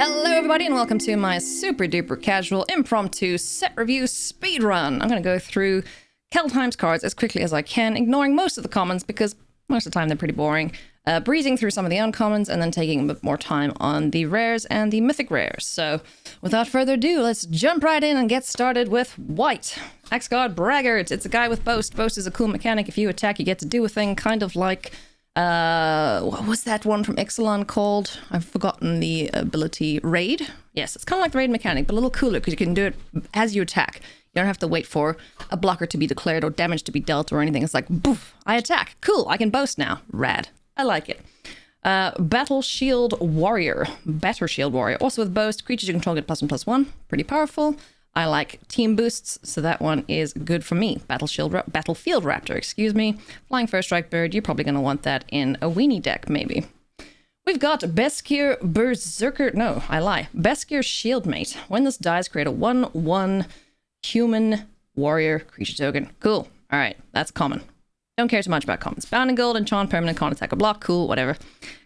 Hello everybody and welcome to my super duper casual impromptu set review speedrun. I'm going to go through Kaldheim's cards as quickly as I can, ignoring most of the commons because most of the time they're pretty boring, breezing through some of the uncommons and then taking a bit more time on the rares and the mythic rares. So without further ado, let's jump right in and get started with White. X-Guard Braggart. It's a guy with Boast. Boast is a cool mechanic. If you attack, you get to do a thing kind of like... what was that one from Ixalan called? I've forgotten the ability. Raid? Yes, it's kind of like the raid mechanic, but a little cooler because you can do it as you attack. You don't have to wait for a blocker to be declared or damage to be dealt or anything. It's like, boof, I attack. Cool, I can boast now. Rad. I like it. Battle Shield Warrior. Batter Shield Warrior. Also with Boast, creatures you control get +1/+1. Pretty powerful. I like team boosts, so that one is good for me. Battlefield Raptor, excuse me. Flying First Strike Bird, you're probably going to want that in a weenie deck, maybe. We've got Bloodsky Berserker, no, I lie. Bloodsky Shieldmate. When this dies, create a 1/1 human warrior creature token. Cool. All right, that's common. Don't care too much about commons. Bound in Gold, enchant, permanent, can't attack or block, cool, whatever.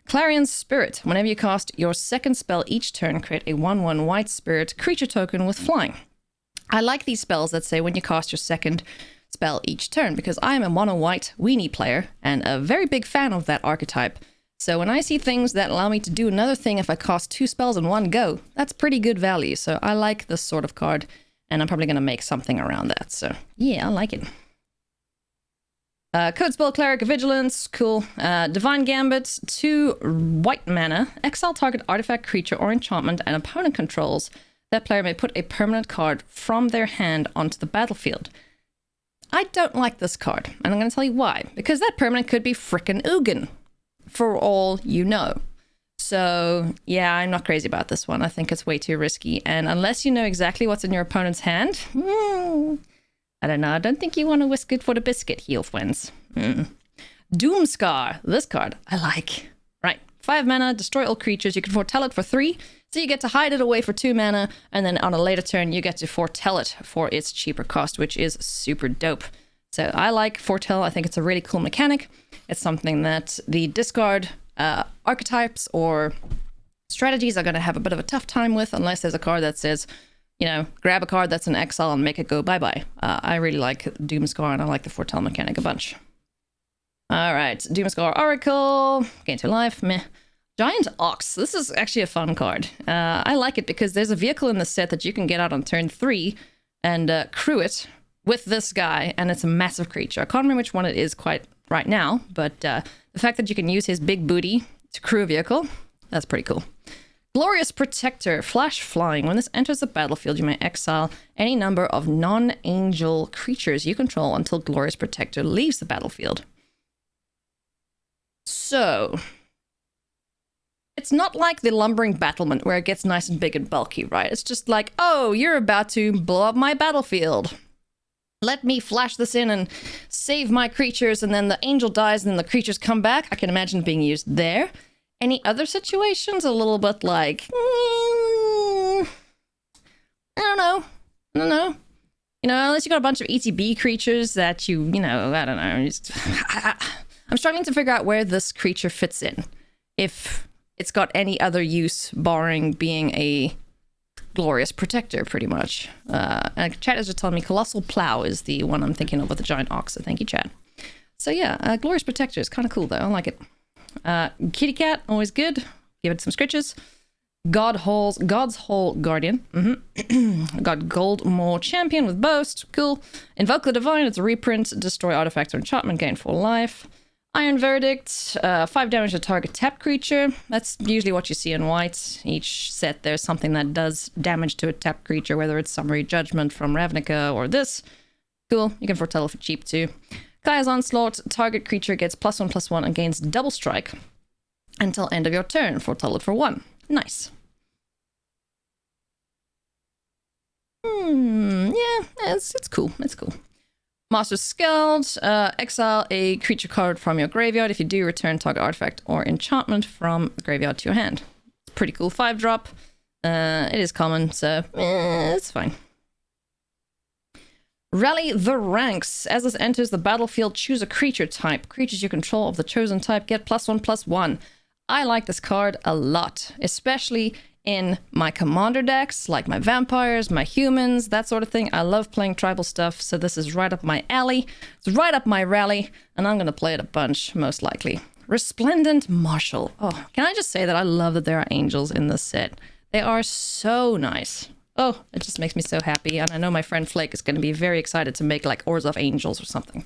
Clarion Spirit. Whenever you cast your second spell each turn, create a 1/1 white spirit creature token with flying. I like these spells that say when you cast your second spell each turn, because I am a mono white weenie player and a very big fan of that archetype. So when I see things that allow me to do another thing if I cast 2 spells in one go, that's pretty good value. So I like this sort of card, and I'm probably going to make something around that. So yeah, I like it. Code Spell Cleric Vigilance, cool. Divine Gambit, 2 white mana, exile target artifact, creature, or enchantment and opponent controls. That player may put a permanent card from their hand onto the battlefield. I don't like this card, and I'm going to tell you why. Because that permanent could be frickin' Ugin, for all you know. So, yeah, I'm not crazy about this one. I think it's way too risky, and unless you know exactly what's in your opponent's hand, I don't know. I don't think you want to whisk it for the biscuit, heel friends. Doomscar. This card, I like. Right. 5 mana, destroy all creatures. You can foretell it for 3. So you get to hide it away for 2 mana, and then on a later turn, you get to foretell it for its cheaper cost, which is super dope. So I like foretell. I think it's a really cool mechanic. It's something that the discard archetypes or strategies are going to have a bit of a tough time with, unless there's a card that says, you know, grab a card that's in exile and make it go bye-bye. I really like Doomscar, and I like the foretell mechanic a bunch. All right, Doomscar Oracle, gain 2 life, meh. Giant Ox. This is actually a fun card. I like it because there's a vehicle in the set that you can get out on turn 3 and crew it with this guy, and it's a massive creature. I can't remember which one it is quite right now, but the fact that you can use his big booty to crew a vehicle, that's pretty cool. Glorious Protector. Flash Flying. When this enters the battlefield, you may exile any number of non-angel creatures you control until Glorious Protector leaves the battlefield. So... it's not like the Lumbering Battlement where it gets nice and big and bulky, right? It's just like, oh, you're about to blow up my battlefield. Let me flash this in and save my creatures, and then the angel dies and then the creatures come back. I can imagine it being used there. Any other situations? A little bit like, I don't know. You know, unless you got a bunch of ETB creatures that you know, I don't know. I'm struggling to figure out where this creature fits in. If... it's got any other use, barring being a glorious protector, pretty much. And Chad is just telling me Colossal Plow is the one I'm thinking of with the Giant Ox, so thank you, Chad. So yeah, glorious protector is kind of cool, though. I like it. Kitty Cat, always good. Give it some scritches. God's Hole Guardian. Got Goldmore Champion with Boast. Cool. Invoke the Divine. It's a reprint. Destroy artifacts or enchantment. Gain 4 life. Iron Verdict, 5 damage to target tapped creature. That's usually what you see in white. Each set there's something that does damage to a tapped creature, whether it's Summary Judgment from Ravnica or this. Cool, you can foretell for cheap too. Kaya's Onslaught, target creature gets +1/+1 and gains double strike until end of your turn. Foretell it for 1. Nice. Yeah, it's cool. It's cool. Master Skeld, exile a creature card from your graveyard. If you do, return target artifact or enchantment from graveyard to your hand. It's pretty cool 5-drop. It is common, so it's fine. Rally the Ranks. As this enters the battlefield, choose a creature type. Creatures you control of the chosen type get +1/+1. I like this card a lot, especially in my commander decks, like my vampires, my humans, that sort of thing. I love playing tribal stuff, so this is right up my alley. It's right up my rally, and I'm going to play it a bunch, most likely. Resplendent Marshall. Oh, can I just say that I love that there are angels in this set. They are so nice. Oh, it just makes me so happy, and I know my friend Flake is going to be very excited to make like Orzhov Angels or something.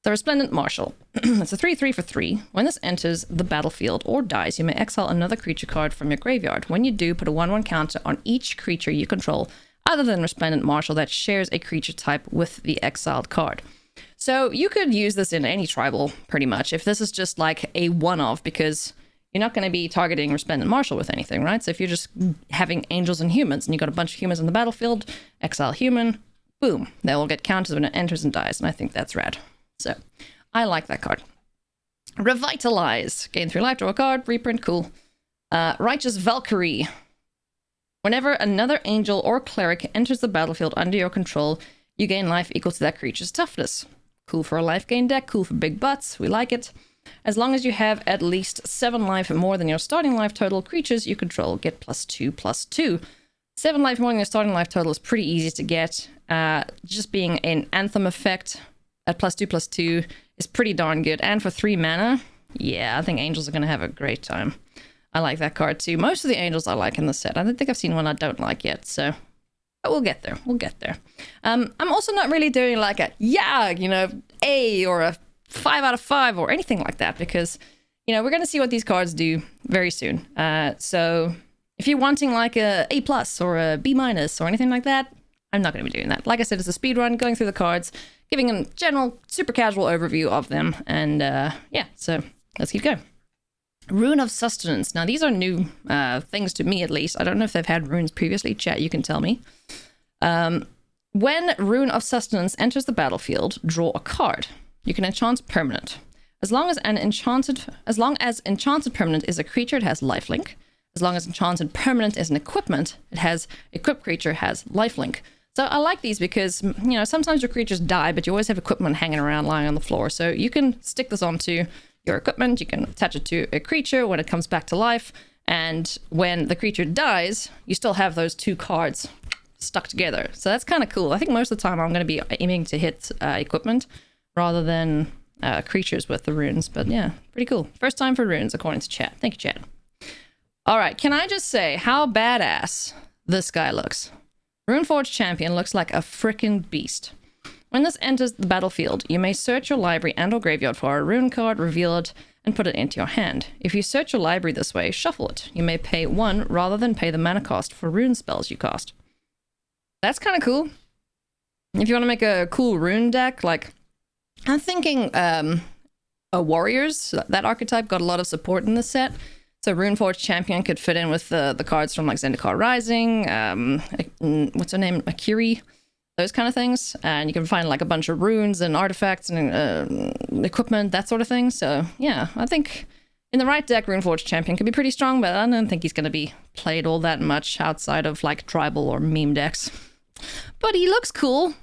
The Resplendent Marshall. It's a 3/3 for 3. When this enters the battlefield or dies, you may exile another creature card from your graveyard. When you do, put a 1/1 counter on each creature you control, other than Resplendent Marshall, that shares a creature type with the exiled card. So you could use this in any tribal, pretty much, if this is just like a one-off, because you're not going to be targeting Resplendent Marshall with anything, right? So if you're just having angels and humans, and you've got a bunch of humans on the battlefield, exile human, boom, they will get counters when it enters and dies, and I think that's rad. So, I like that card. Revitalize. Gain 3 life, draw a card, reprint, cool. Righteous Valkyrie. Whenever another angel or cleric enters the battlefield under your control, you gain life equal to that creature's toughness. Cool for a life gain deck, cool for big butts, we like it. As long as you have at least 7 life more than your starting life total, creatures you control get +2/+2. 7 life more than your starting life total is pretty easy to get. Just being an Anthem effect at +2/+2 is pretty darn good. And for 3 mana, yeah, I think angels are going to have a great time. I like that card too. Most of the angels I like in the set. I don't think I've seen one I don't like yet, so... But we'll get there. We'll get there. I'm also not really doing like a, A or a 5 out of 5 or anything like that, because, we're going to see what these cards do very soon. So if you're wanting like a A+ or a B- or anything like that, I'm not going to be doing that. Like I said, it's a speed run, going through the cards, giving a general, super casual overview of them. And yeah, so let's keep going. Rune of Sustenance. Now, these are new things to me, at least. I don't know if they've had runes previously. Chat, you can tell me. When Rune of Sustenance enters the battlefield, draw a card. You can enchant permanent. As long as enchanted permanent is a creature, it has lifelink. As long as enchanted permanent is an equipment, it has equipped creature has lifelink. So I like these because, sometimes your creatures die, but you always have equipment hanging around lying on the floor. So you can stick this onto your equipment, you can attach it to a creature when it comes back to life, and when the creature dies, you still have those 2 cards stuck together. So that's kind of cool. I think most of the time I'm going to be aiming to hit equipment rather than creatures with the runes, but yeah, pretty cool. First time for runes, according to chat. Thank you, chat. All right, can I just say how badass this guy looks? Runeforge Champion looks like a frickin' beast. When this enters the battlefield, you may search your library and or graveyard for a rune card, reveal it, and put it into your hand. If you search your library this way, shuffle it. You may pay 1 rather than pay the mana cost for rune spells you cast. That's kind of cool. If you want to make a cool rune deck, like, I'm thinking Warriors, that archetype got a lot of support in this set. So Runeforge Champion could fit in with the cards from like Zendikar Rising, what's her name, Akiri, those kind of things. And you can find like a bunch of runes and artifacts and equipment, that sort of thing. So yeah, I think in the right deck, Runeforge Champion could be pretty strong, but I don't think he's going to be played all that much outside of like tribal or meme decks. But he looks cool.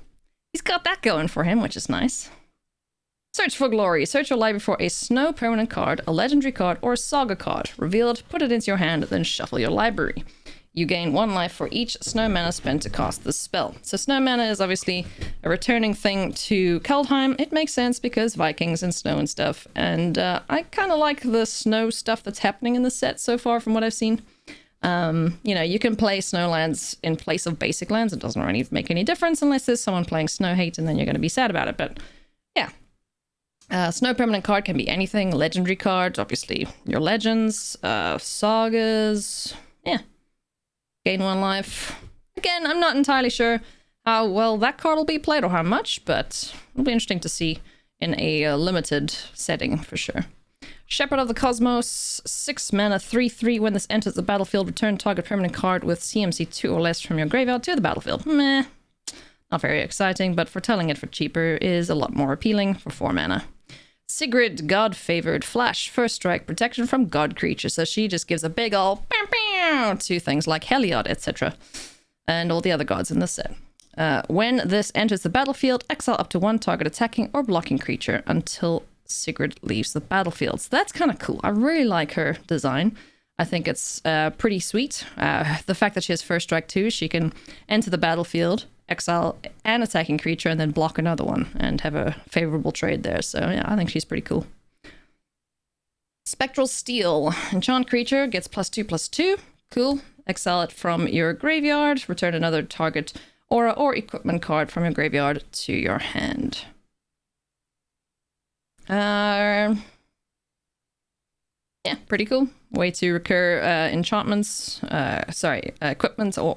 He's got that going for him, which is nice. Search for glory. Search your library for a snow permanent card, a legendary card, or a saga card. Reveal it, put it into your hand, then shuffle your library. You gain 1 life for each snow mana spent to cast this spell. So snow mana is obviously a returning thing to Kaldheim. It makes sense because Vikings and snow and stuff. And I kind of like the snow stuff that's happening in the set so far from what I've seen. You can play snow lands in place of basic lands. It doesn't really make any difference unless there's someone playing snow hate, and then you're going to be sad about it. But yeah. Snow permanent card can be anything. Legendary cards, obviously your legends, sagas, yeah. Gain 1 life. Again, I'm not entirely sure how well that card will be played or how much, but it'll be interesting to see in a limited setting for sure. Shepherd of the Cosmos, 6 mana, 3/3. When this enters the battlefield, return target permanent card with CMC 2 or less from your graveyard to the battlefield. Meh. Not very exciting, but foretelling it for cheaper is a lot more appealing for 4 mana. Sigrid, God-favored, flash, first strike, protection from god creatures. So she just gives a big ol' pow to things like Heliod, etc. And all the other gods in this set. When this enters the battlefield, exile up to 1 target attacking or blocking creature until Sigrid leaves the battlefield. So that's kind of cool. I really like her design. I think it's pretty sweet. The fact that she has First Strike too, she can enter the battlefield, exile an attacking creature, and then block another one and have a favorable trade there. So yeah, I think she's pretty cool. Spectral Steel. Enchant creature gets +2/+2. Cool. Exile it from your graveyard. Return another target aura or equipment card from your graveyard to your hand. Yeah, pretty cool. Way to recur enchantments, equipment or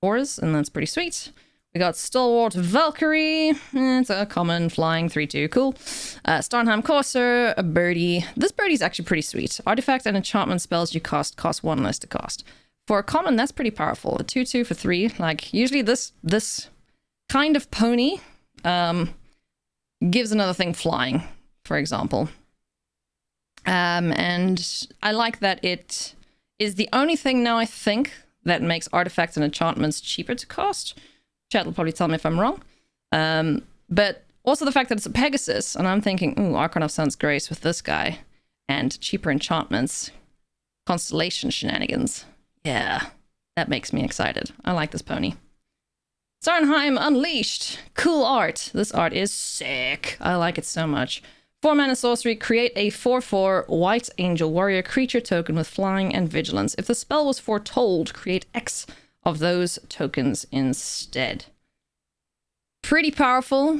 auras, and that's pretty sweet. We got Stalwart Valkyrie. It's a common flying 3/2. Cool. Starnheim Courser, a birdie. This birdie's actually pretty sweet. Artifact and enchantment spells you cost 1 less to cost. For a common, that's pretty powerful. A 2/2 for 3. Like, usually this kind of pony gives another thing flying, for example. And I like that it is the only thing now, I think, that makes artifacts and enchantments cheaper to cost. Chat will probably tell me if I'm wrong. But also the fact that it's a Pegasus, and I'm thinking, ooh, Archon of Sun's Grace with this guy, and cheaper enchantments, Constellation shenanigans. Yeah, that makes me excited. I like this pony. Starnheim Unleashed. Cool art. This art is sick. I like it so much. 4 mana sorcery, create a 4/4 white angel warrior creature token with flying and vigilance. If the spell was foretold, create X of those tokens instead. Pretty powerful.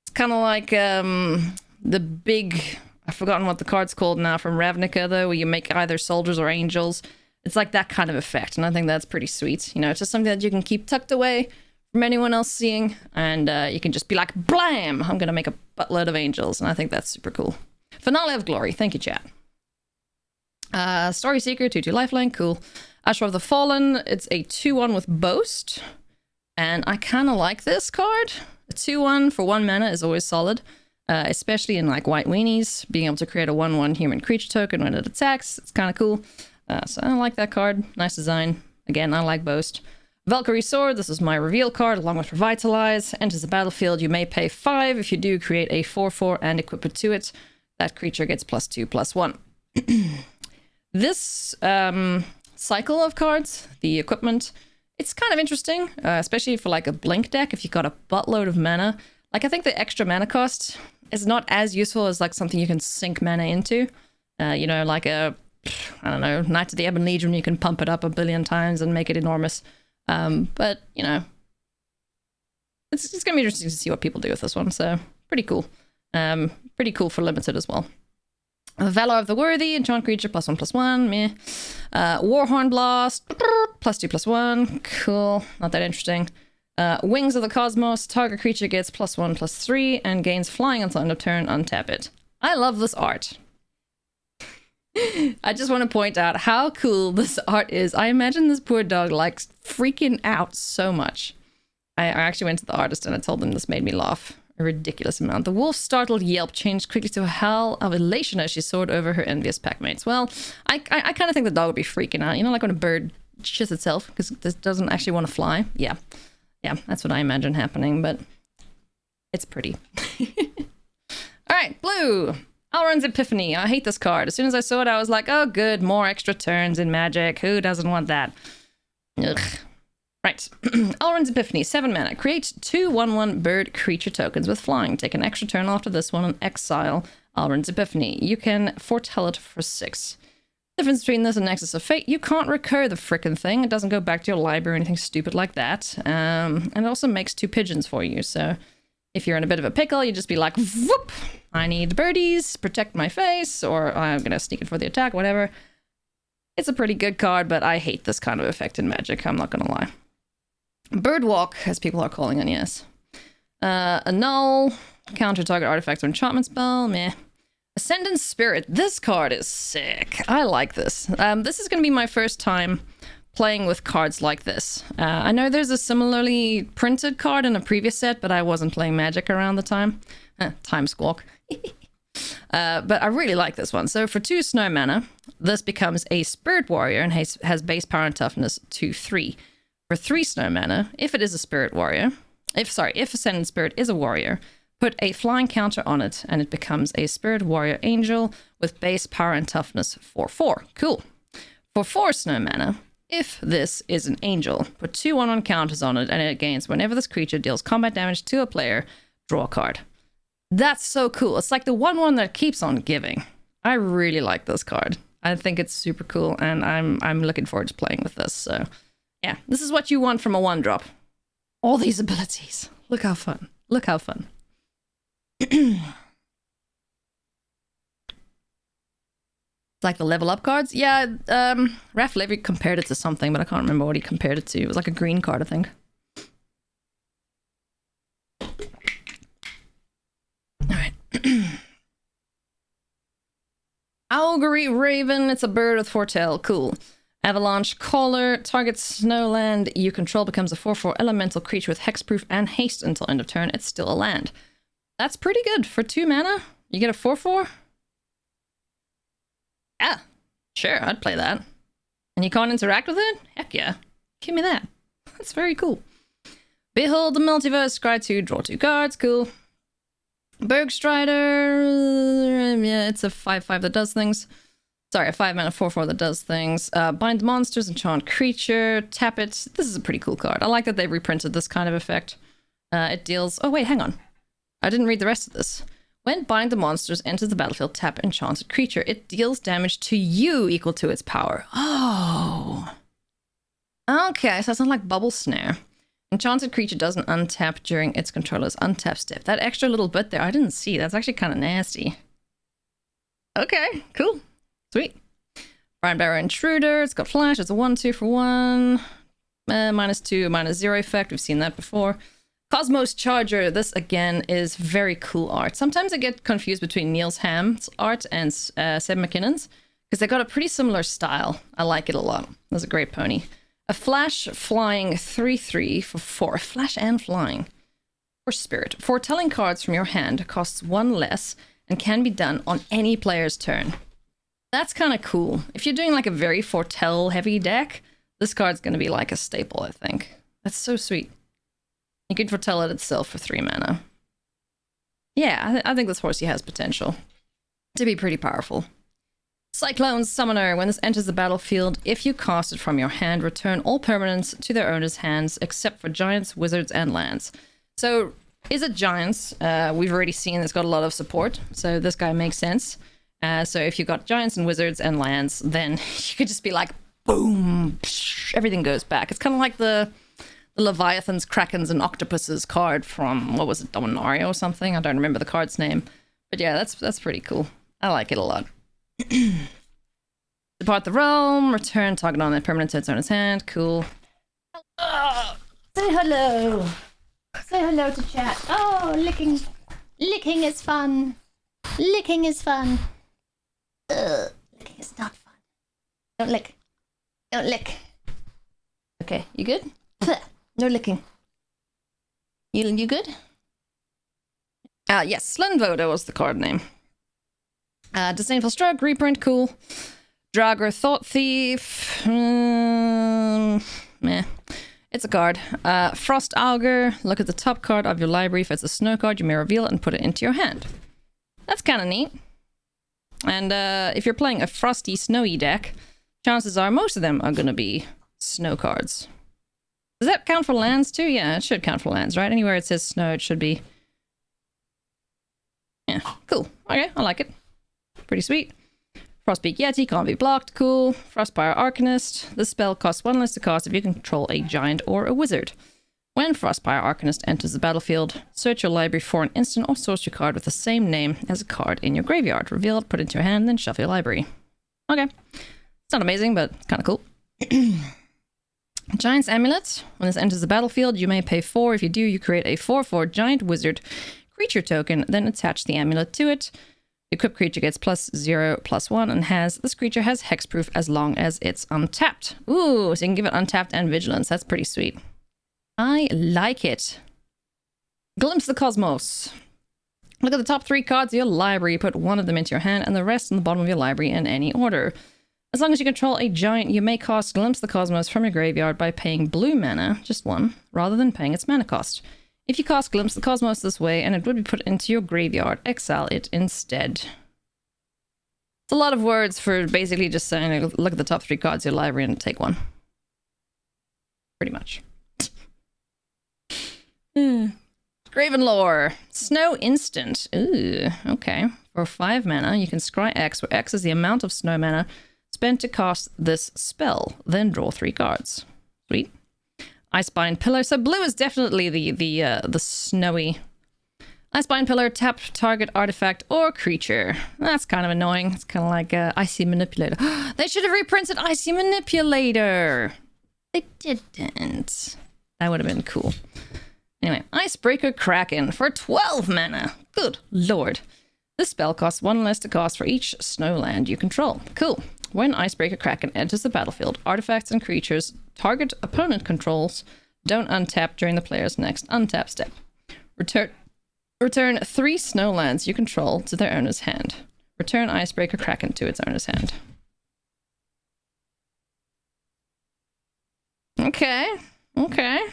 It's kind of like the big, I've forgotten what the card's called now, from Ravnica though, where you make either soldiers or angels. It's like that kind of effect, and I think that's pretty sweet. You know, it's just something that you can keep tucked away from anyone else seeing, and you can just be like, blam, I'm gonna make a buttload of angels, and I think that's super cool. Finale of Glory, thank you, chat. Story Seeker, 2/2 lifeline, cool. Usher of the Fallen, it's a 2/1 with Boast, and I kind of like this card. A 2/1 for 1 mana is always solid, especially in like white weenies. Being able to create a 1/1 human creature token when it attacks, it's kind of cool. So I like that card, nice design. Again, I like Boast. Valkyrie Sword, this is my reveal card, along with Revitalize. Enters the battlefield, you may pay 5. If you do, create a 4/4 and equip it to it. That creature gets +2/+1. This cycle of cards, the equipment, it's kind of interesting, especially for like a blink deck, if you've got a buttload of mana. Like, I think the extra mana cost is not as useful as like something you can sink mana into. You know, like a, I don't know, Knights of the Ebon Legion, you can pump it up a billion times and make it enormous. But, you know, it's going to be interesting to see what people do with this one, so pretty cool. Pretty cool for limited as well. Valor of the Worthy, enchant creature, +1/+1, meh. Warhorn Blast, +2/+1, cool, not that interesting. Wings of the Cosmos, target creature gets +1/+3 and gains flying until end of turn, untap it. I love this art. I just want to point out how cool this art is. I imagine this poor dog likes freaking out so much. I actually went to the artist and I told them this made me laugh a ridiculous amount. The wolf's startled yelp changed quickly to a howl of elation as she soared over her envious packmates. Well, I kind of think the dog would be freaking out. You know, like when a bird shits itself because it doesn't actually want to fly. Yeah, that's what I imagine happening, but it's pretty. All right, blue. Alrund's Epiphany. I hate this card. As soon as I saw it, I was like, oh, good, more extra turns in Magic. Who doesn't want that? Ugh. Right. Alrund's Epiphany, 7 mana. Create 2 1/1 bird creature tokens with flying. Take an extra turn after this one and exile Alrund's Epiphany. You can foretell it for 6. Difference between this and Nexus of Fate, you can't recur the frickin' thing. It doesn't go back to your library or anything stupid like that. And it also makes 2 pigeons for you, so if you're in a bit of a pickle, you just be like, whoop, I need birdies, protect my face, or I'm gonna sneak it for the attack, whatever. It's a pretty good card, but I hate this kind of effect in Magic, I'm not gonna lie. Birdwalk, as people are calling it, yes. Annul, counter target artifact or enchantment spell, meh. Ascendant Spirit, this card is sick. I like this. This is gonna be my first time playing with cards like this. I know there's a similarly printed card in a previous set, but I wasn't playing Magic around the time. Time squawk. But I really like this one. So for 2 snow mana, this becomes a Spirit Warrior and has base power and toughness 2/3. For 3 snow mana, if it is a Spirit Warrior, if Ascendant Spirit is a warrior, put a flying counter on it and it becomes a Spirit Warrior Angel with base power and toughness 4/4. Cool. For 4 snow mana, if this is an angel, put 2/1 counters on it, and it gains whenever this creature deals combat damage to a player, draw a card. That's so cool. It's like the 1/1 that keeps on giving. I really like this card. I think it's super cool, and I'm looking forward to playing with this. So, yeah, this is what you want from a 1-drop. All these abilities. Look how fun. Look how fun. Like the level up cards. Yeah, Raph Levy compared it to something, but I can't remember what he compared it to. It was like a green card, I think. Alright. Valkyrie Raven, it's a bird with foretell. Cool. Avalanche Caller, target snowland you control becomes a 4/4 elemental creature with hexproof and haste until end of turn. It's still a land. That's pretty good. For 2 mana, you get a 4/4? Yeah, sure, I'd play that. And you can't interact with it? Heck yeah. Give me that. That's very cool. Behold the Multiverse, scry 2, draw 2 cards, cool. Bergstrider, yeah, it's a 5/5 that does things. Sorry, a 5 mana 4/4 that does things. Bind monsters, enchant creature, tap it. This is a pretty cool card. I like that they've reprinted this kind of effect. It deals... Oh wait, hang on. I didn't read the rest of this. When Bind the Monsters enters the battlefield, tap enchanted creature. It deals damage to you equal to its power. Oh. Okay, so it's not like Bubble Snare. Enchanted creature doesn't untap during its controller's untap step. That extra little bit there, I didn't see. That's actually kind of nasty. Okay, cool. Sweet. Brian Barrow Intruder. It's got flash. It's a 1/2 for 1. -2, -0 effect. We've seen that before. Cosmos Charger, this again is very cool art. Sometimes I get confused between Niels Ham's art and Seb McKinnon's, because they got a pretty similar style. I like it a lot. That's a great pony. A flash flying 3/3 for 4. Flash and flying. For spirit. Foretelling cards from your hand costs 1 less and can be done on any player's turn. That's kind of cool. If you're doing like a very foretell heavy deck, this card's going to be like a staple, I think. That's so sweet. You could foretell it itself for 3 mana. Yeah, I think this horsey has potential to be pretty powerful. Cyclone Summoner. When this enters the battlefield, if you cast it from your hand, return all permanents to their owner's hands except for giants, wizards, and lands. So, is it giants? We've already seen it's got a lot of support, so this guy makes sense. So if you've got giants and wizards and lands, then you could just be like, boom, psh, everything goes back. It's kind of like the Leviathans, Krakens, and Octopuses card from, what was it, Dominaria or something? I don't remember the card's name. But yeah, that's pretty cool. I like it a lot. Depart the realm, return target on that permanent to its owner's hand. Cool. Say hello. Say hello to chat. Oh, licking. Licking is fun. Licking is fun. Licking is not fun. Don't lick. Don't lick. Okay, you good? No licking. You good? Yes, Slenvoda was the card name. Disdainful Stroke, reprint, cool. Draugr Thought Thief. Meh. It's a card. Frost Augur. Look at the top card of your library. If it's a snow card, you may reveal it and put it into your hand. That's kind of neat. And if you're playing a frosty, snowy deck, chances are most of them are going to be snow cards. Does that count for lands too? Yeah, it should count for lands, right? Anywhere it says snow, it should be. Yeah, cool. Okay, I like it. Pretty sweet. Frostbeak Yeti can't be blocked. Cool. Frostpire Arcanist. This spell costs 1 less to cast if you control a giant or a wizard. When Frostpire Arcanist enters the battlefield, search your library for an instant or sorcery card with the same name as a card in your graveyard. Reveal it, put it into your hand, then shuffle your library. Okay. It's not amazing, but it's kind of cool. Giant's Amulet. When this enters the battlefield, you may pay 4. If you do, you create a 4/4 giant wizard creature token, then attach the amulet to it. The equipped creature gets +0/+1 and this creature has hexproof as long as it's untapped. Ooh, so you can give it untapped and vigilance. That's pretty sweet. I like it. Glimpse the Cosmos. Look at the top 3 cards of your library. Put 1 of them into your hand and the rest in the bottom of your library in any order. As long as you control a giant, you may cast Glimpse the Cosmos from your graveyard by paying blue mana, just 1, rather than paying its mana cost. If you cast Glimpse the Cosmos this way and it would be put into your graveyard, exile it instead. It's a lot of words for basically just saying, look at the top 3 cards of your library and take one. Pretty much. Graven Lore. Snow Instant. Ooh, okay. For 5 mana, you can scry X, where X is the amount of snow mana spent to cast this spell. Then draw 3 cards. Sweet. Icebind Pillar. So blue is definitely the snowy. Icebind Pillar, tap target artifact or creature. That's kind of annoying. It's kind of like Icy Manipulator. They should have reprinted Icy Manipulator. They didn't. That would have been cool. Anyway, Icebreaker Kraken for 12 mana. Good lord. This spell costs 1 less to cast for each snowland you control. Cool. When Icebreaker Kraken enters the battlefield, artifacts and creatures target opponent controls don't untap during the player's next untap step. Return 3 snowlands you control to their owner's hand. Return Icebreaker Kraken to its owner's hand. Okay. Okay.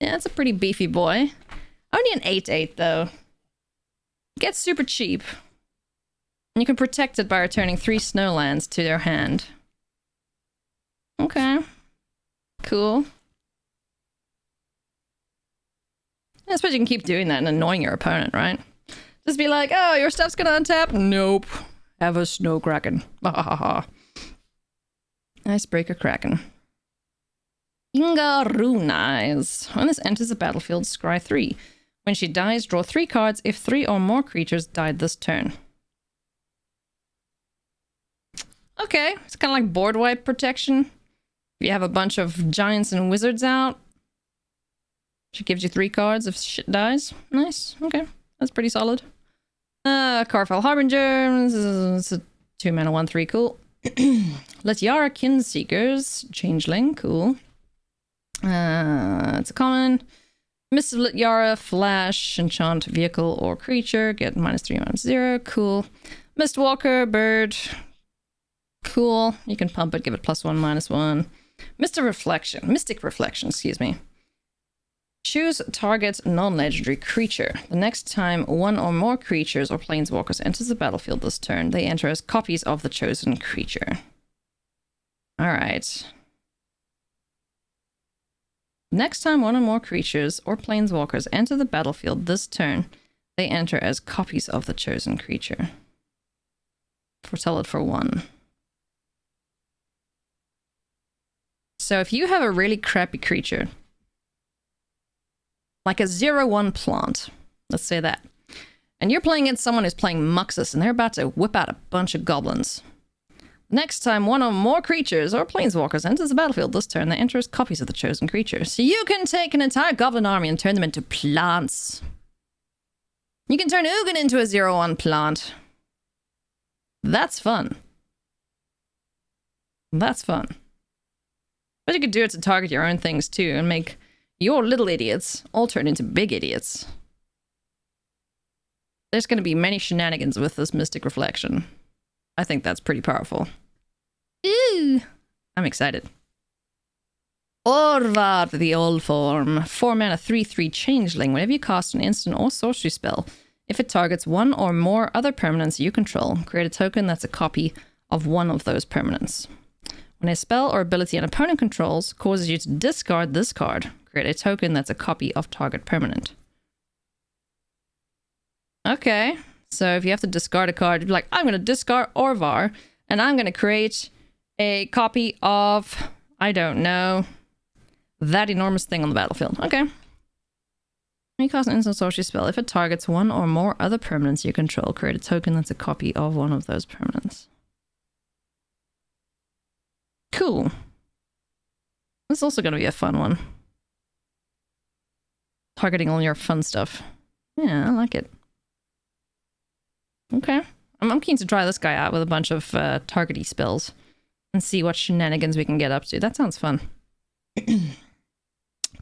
Yeah, that's a pretty beefy boy. Only an 8/8 though. Gets super cheap. And you can protect it by returning 3 snowlands to their hand. Okay. Cool. I suppose you can keep doing that and annoying your opponent, right? Just be like, oh, your stuff's gonna untap? Nope. Have a snow kraken. Ha ha ha. Icebreaker Kraken. Inga Runais. When this enters the battlefield, scry 3. When she dies, draw 3 cards if 3 or more creatures died this turn. Okay, it's kind of like board wipe protection. If you have a bunch of giants and wizards out, she gives you 3 cards if shit dies. Nice. Okay. That's pretty solid. Carfell Harbinger. It's a 2 mana 1/3. Cool. Letiara Kinseekers. Changeling. Cool. It's a common. Mists of Letiara. Flash. Enchant vehicle or creature. Get -3, -0. Cool. Mistwalker. Bird. Cool. You can pump it. Give it +1, -1. Mystic Reflection. Excuse me. Choose target non-legendary creature. The next time 1 or more creatures or planeswalkers enters the battlefield this turn, they enter as copies of the chosen creature. Alright. Next time 1 or more creatures or planeswalkers enter the battlefield this turn, they enter as copies of the chosen creature. Foretell it for 1. So if you have a really crappy creature, like a 0/1 plant, let's say that, and you're playing against someone who's playing Muxus and they're about to whip out a bunch of goblins. Next time 1 or more creatures or planeswalkers enters the battlefield this turn, they enter as copies of the chosen creature. So you can take an entire goblin army and turn them into plants. You can turn Ugin into a 0/1 plant. That's fun. That's fun. But you could do it to target your own things too and make your little idiots all turn into big idiots. There's going to be many shenanigans with this Mystic Reflection. I think that's pretty powerful. Ooh! I'm excited. Orvar, the old form. 4 mana 3/3 changeling. Whenever you cast an instant or sorcery spell, if it targets 1 or more other permanents you control, create a token that's a copy of one of those permanents. When a spell or ability an opponent controls causes you to discard this card, create a token that's a copy of target permanent. Okay, so if you have to discard a card, you'd be like, I'm going to discard Orvar, and I'm going to create a copy of, I don't know, that enormous thing on the battlefield. Okay. When you cast an instant sorcery spell, if it targets 1 or more other permanents you control, create a token that's a copy of one of those permanents. Cool. This is also going to be a fun one. Targeting all your fun stuff. Yeah, I like it. Okay. I'm keen to try this guy out with a bunch of targety spells and see what shenanigans we can get up to. That sounds fun.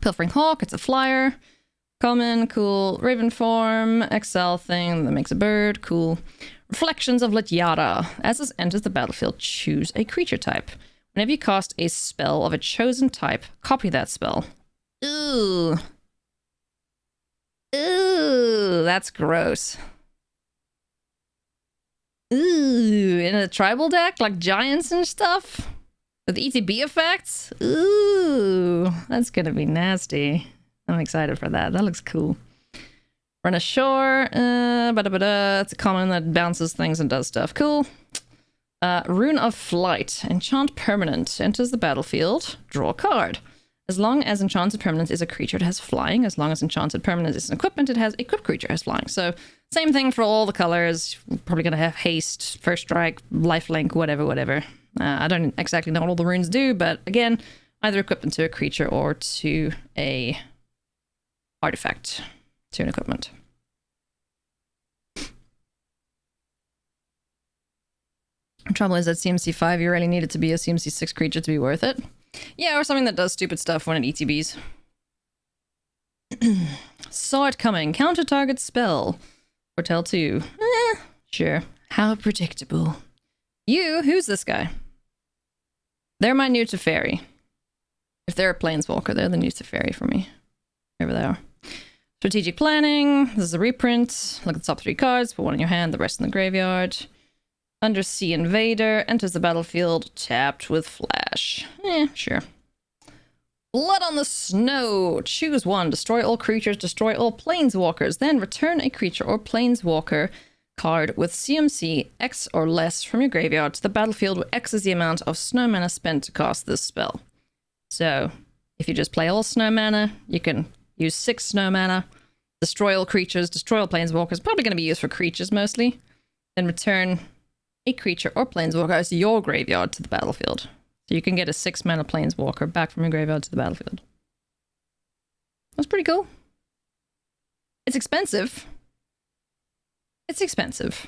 Pilfering Hawk, it's a flyer. Common, cool. Raven form, XL thing that makes a bird, cool. Reflections of Letiara. As this enters the battlefield, choose a creature type. Whenever you cast a spell of a chosen type, copy that spell. Ooh. Ooh, that's gross. Ooh, in a tribal deck, like giants and stuff? With ETB effects? Ooh, that's gonna be nasty. I'm excited for that. That looks cool. Run ashore. It's a common that bounces things and does stuff. Cool. Rune of Flight. Enchant permanent. Enters the battlefield. Draw a card. As long as enchanted permanent is a creature, it has flying. As long as enchanted permanent is an equipment, it has equipped creature has flying. So same thing for all the colors. We're probably going to have haste, first strike, lifelink, whatever. I don't exactly know what all the runes do, but again, either equipment to a creature or to a artifact, to an equipment. The trouble is that CMC 5, you really need it to be a CMC 6 creature to be worth it. Yeah, or something that does stupid stuff when it ETBs. Saw it coming. Counter target spell. Foretell 2. Sure. How predictable. You, who's this guy? They're my new to fairy. If they're a planeswalker, they're the new to fairy for me. Wherever they are. Strategic planning. This is a reprint. Look at the top 3 cards. Put one in your hand, the rest in the graveyard. Undersea Invader. Enters the battlefield tapped with flash. Sure. Blood on the Snow. Choose one. Destroy all creatures. Destroy all planeswalkers. Then return a creature or planeswalker card with CMC X or less from your graveyard to the battlefield, where X is the amount of snow mana spent to cast this spell. So, if you just play all snow mana, you can use 6 snow mana, destroy all creatures, destroy all planeswalkers. Probably going to be used for creatures mostly. Then return a creature or planeswalker as your graveyard to the battlefield. So you can get a 6 mana planeswalker back from your graveyard to the battlefield. That's pretty cool. It's expensive. It's expensive.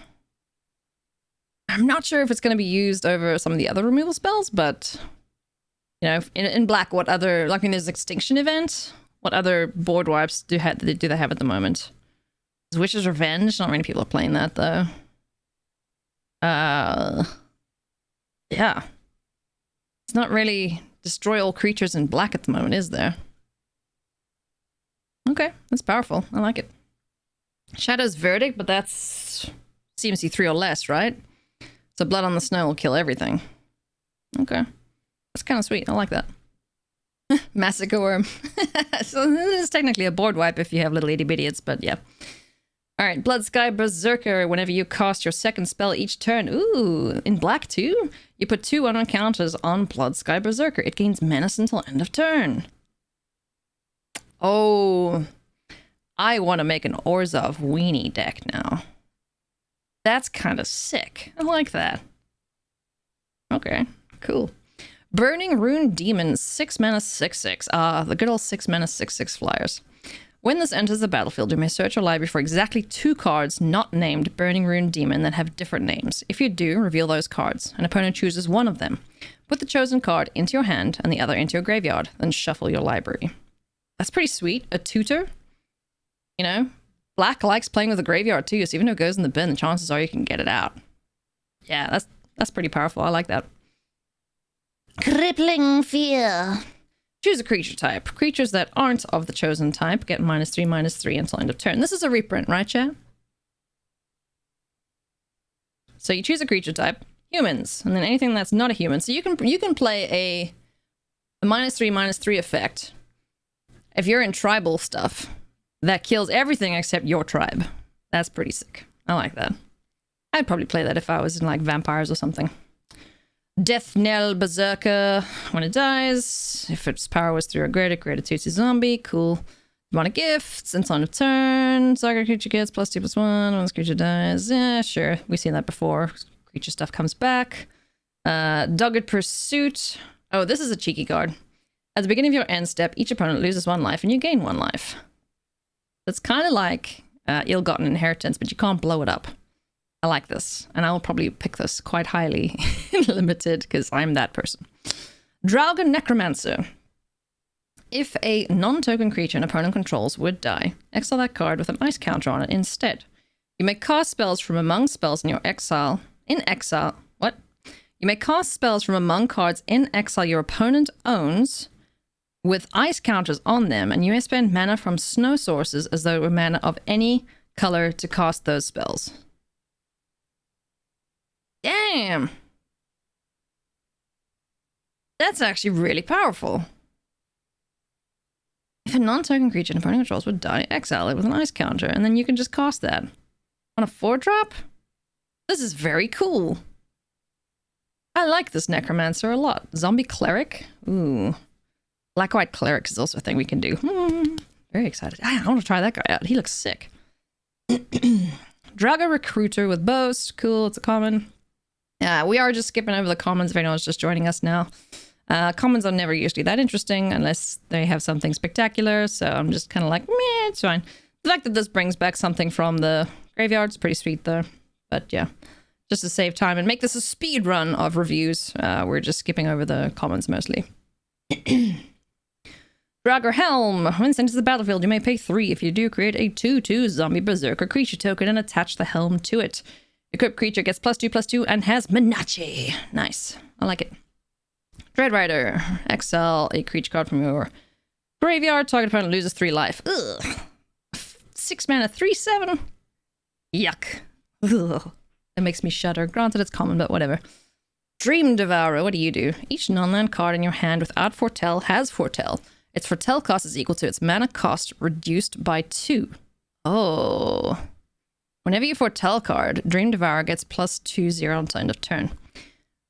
I'm not sure if it's going to be used over some of the other removal spells, but you know, in black, what other, like, I mean, there's Extinction Event. What other board wipes do they have at the moment? There's Witch's Revenge. Not many people are playing that though. Yeah. It's not really destroy all creatures in black at the moment, is there? Okay, that's powerful. I like it. Shadow's Verdict, but that's CMC 3 or less, right? So Blood on the Snow will kill everything. Okay. That's kind of sweet. I like that. Massacreworm. So this is technically a board wipe if you have little itty-bitties, but yeah. Alright, Bloodsky Berserker. Whenever you cast your second spell each turn, ooh, in black too, you put 2 1/1 counters on Bloodsky Berserker. It gains menace until end of turn. Oh, I want to make an Orzhov weenie deck now. That's kind of sick. I like that. Okay, cool. Burning Rune Demon, 6 mana 6/6. Ah, the good old 6 mana 6/6 flyers. When this enters the battlefield, you may search your library for exactly 2 cards not named Burning Rune Demon that have different names. If you do, reveal those cards. An opponent chooses one of them. Put the chosen card into your hand and the other into your graveyard, then shuffle your library. That's pretty sweet. A tutor. You know, black likes playing with the graveyard too, so even if it goes in the bin, the chances are you can get it out. Yeah, that's pretty powerful. I like that. Crippling Fear. Choose a creature type. Creatures that aren't of the chosen type get -3/-3 until end of turn. This is a reprint, right, chat? So you choose a creature type, humans, and then anything that's not a human. So you can play a -3/-3 effect. If you're in tribal stuff, that kills everything except your tribe. That's pretty sick. I like that. I'd probably play that if I was in like vampires or something. Death Knell Berserker. When it dies, if its power was 3 or greater, create a 2/2 zombie. Cool. Demonic Gifts. Until end of turn. Target creature gets +2/+1. When this creature dies. Yeah, sure. We've seen that before. Creature stuff comes back. Dogged Pursuit. Oh, this is a cheeky card. At the beginning of your end step, each opponent loses 1 life and you gain 1 life. It's kind of like ill-gotten inheritance, but you can't blow it up. I like this, and I'll probably pick this quite highly in limited, because I'm that person. Draugen Necromancer. If a non-token creature an opponent controls would die, exile that card with an ice counter on it instead. You may cast spells from among spells in your exile. What? You may cast spells from among cards in exile your opponent owns with ice counters on them, and you may spend mana from snow sources as though it were mana of any color to cast those spells. Damn. That's actually really powerful. If a non-token creature in opponent controls would die, exile it with an ice counter, and then you can just cast that. On a 4-drop? This is very cool. I like this Necromancer a lot. Zombie Cleric? Ooh. Black-white Cleric is also a thing we can do. Very excited. I want to try that guy out. He looks sick. Draga Recruiter with Boast. Cool, it's a common. We are just skipping over the commons if anyone's just joining us now. Commons are never usually that interesting unless they have something spectacular, so I'm just kind of like, meh, it's fine. The fact that this brings back something from the graveyard is pretty sweet though. But yeah, just to save time and make this a speed run of reviews, we're just skipping over the commons mostly. Draugr Helm. When sent to the battlefield, you may pay 3. If you do, create a 2/2 zombie berserker creature token and attach the helm to it. Equipped creature gets +2/+2 and has Menace. Nice. I like it. Dread Rider. Exile a creature card from your graveyard. Target opponent loses 3 life. Ugh. 6 mana, 3/7. Yuck. Ugh. That makes me shudder. Granted, it's common, but whatever. Dream Devourer. What do? Each non-land card in your hand without Foretell has Foretell. Its Foretell cost is equal to its mana cost reduced by 2. Oh. Whenever you Foretell card, Dream Devourer gets +2/0 until end of turn.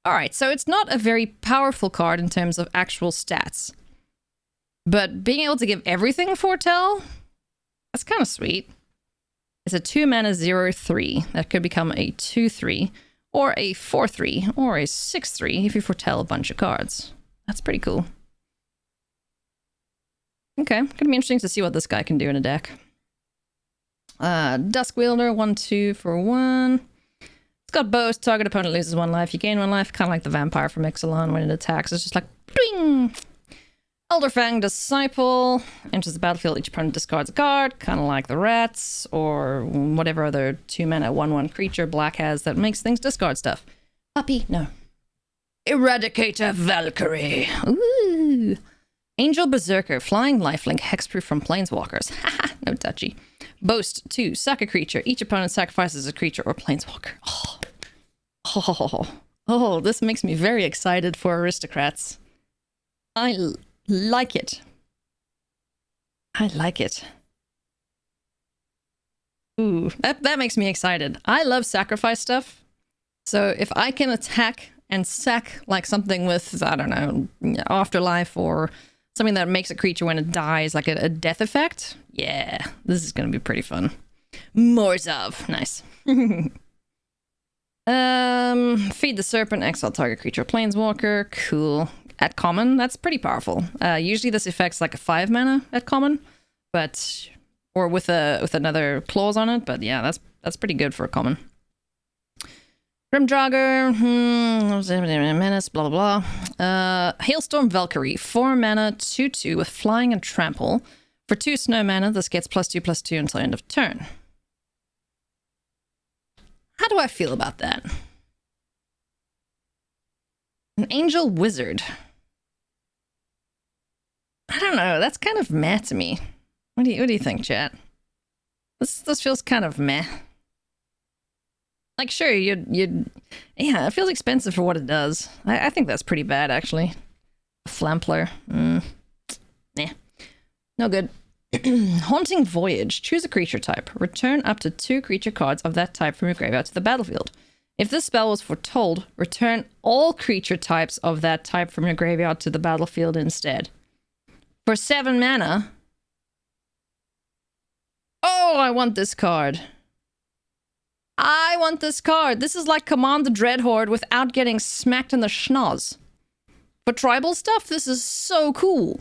Alright, so it's not a very powerful card in terms of actual stats. But being able to give everything Foretell, that's kind of sweet. It's a 2 mana 0/3 that could become a 2/3, or a 4/3, or a 6/3 if you Foretell a bunch of cards. That's pretty cool. Okay, gonna be interesting to see what this guy can do in a deck. Dusk Wielder, 1/2 for 1. It's got Boast. Target opponent loses 1 life. You gain 1 life. Kind of like the vampire from Ixalan when it attacks. It's just like, bing! Elderfang Disciple. Enters the battlefield. Each opponent discards a card. Kind of like the rats. Or whatever other 2 mana 1/1 creature Black has that makes things discard stuff. Puppy? No. Eradicator Valkyrie. Ooh. Angel Berserker. Flying lifelink. Hexproof from Planeswalkers. Haha, no touchy. Boast 2. Sack a creature. Each opponent sacrifices a creature or planeswalker. Oh, this makes me very excited for aristocrats. I like it. I like it. Ooh, that makes me excited. I love sacrifice stuff. So if I can attack and sack like something with, I don't know, afterlife or something that makes a creature when it dies, like a death effect. Yeah, this is going to be pretty fun. Morzov. Nice. Feed the Serpent, exile target creature, planeswalker. Cool. At common, that's pretty powerful. Usually this affects like a 5 mana at common, but or with another clause on it. But yeah, that's pretty good for a common. Grimdraugr, menace, blah blah blah. Hailstorm Valkyrie, 4 mana, 2/2 with flying and trample. For 2 snow mana, this gets +2/+2 until end of turn. How do I feel about that? An Angel Wizard. I don't know. That's kind of meh to me. What do you think, chat? This feels kind of meh. Like, sure, yeah, it feels expensive for what it does. I think that's pretty bad, actually. Flampler. Nah. No good. Haunting Voyage. Choose a creature type. Return up to 2 creature cards of that type from your graveyard to the battlefield. If this spell was foretold, return all creature types of that type from your graveyard to the battlefield instead. For 7 mana. Oh, I want this card. I want this card. This is like Command the Dreadhorde without getting smacked in the schnoz. For tribal stuff, this is so cool.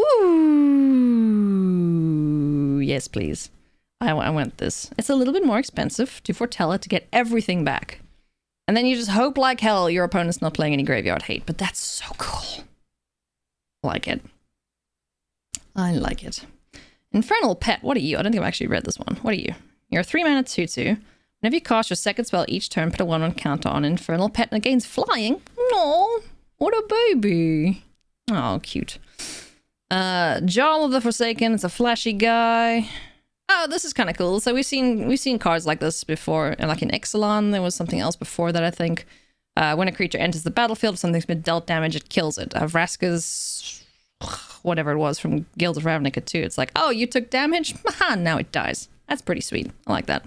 Ooh, yes, please. I want this. It's a little bit more expensive to foretell it to get everything back. And then you just hope like hell your opponent's not playing any graveyard hate, but that's so cool. I like it. I like it. Infernal Pet, what are you? I don't think I've actually read this one. What are you? You're a 3 mana 2/2. Whenever you cast your second spell each turn, put a 1/1 counter on Infernal Pet and it gains flying. No, what a baby. Oh, cute. Jarl of the Forsaken, it's a flashy guy. Oh, this is kind of cool. So we've seen cards like this before, and like in Ixalan, there was something else before that, I think. When a creature enters the battlefield, if something's been dealt damage, it kills it. Vraska's whatever it was from Guild of Ravnica 2. It's like, oh, you took damage? Haha, now it dies. That's pretty sweet. I like that.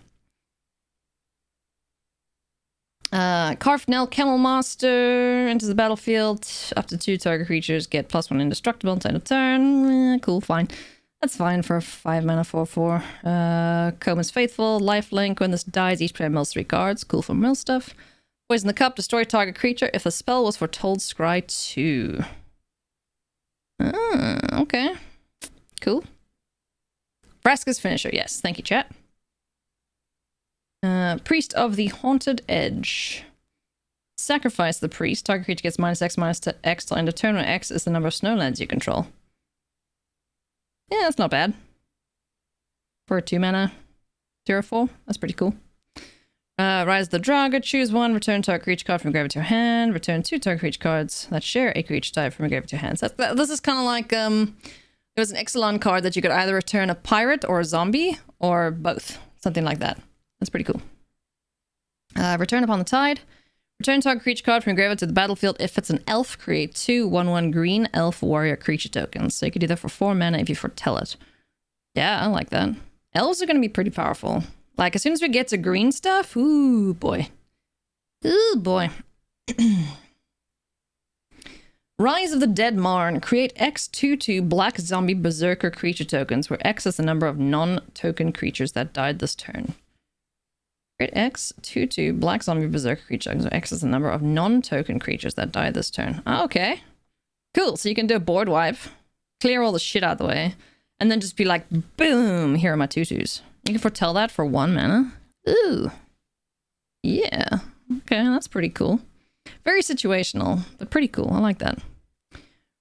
Carfnell Camel Master enters the battlefield. Up to 2 target creatures get +1 indestructible until end of turn. Cool, fine. That's fine for a 5 mana 4/4. Coma's Faithful, Lifelink. When this dies, each player mills 3 cards. Cool for mill stuff. Poison the Cup, destroy target creature if the spell was foretold scry 2. Okay. Cool. Vraska's Finisher, yes. Thank you, chat. Priest of the Haunted Edge. Sacrifice the priest. Target creature gets -X/-X till end of turn, where X is the number of snowlands you control. Yeah, that's not bad. For a 2 mana 0/4. That's pretty cool. Rise the Draga. Choose 1. Return target creature card from your graveyard to your hand. Return 2 target creature cards that share a creature type from your graveyard to your hand. So this is kind of like, there was an Ixalan card that you could either return a pirate or a zombie, or both. Something like that. That's pretty cool. Return upon the tide. Return target creature card from your graveyard to the battlefield. If it's an elf, create 2 1/1 green elf warrior creature tokens. So you could do that for 4 mana if you foretell it. Yeah, I like that. Elves are going to be pretty powerful. Like, as soon as we get to green stuff, ooh, boy. Ooh, boy. Rise of the Dead Marn. Create X 2/2 black zombie berserker creature tokens, where X is the number of non-token creatures that died this turn. Create X 2/2 black zombie berserker creature tokens, where X is the number of non-token creatures that died this turn. Oh, okay. Cool, so you can do a board wipe, clear all the shit out of the way, and then just be like, boom, here are my 2/2s. You can foretell that for 1 mana. Ooh. Yeah. Okay, that's pretty cool. Very situational, but pretty cool. I like that.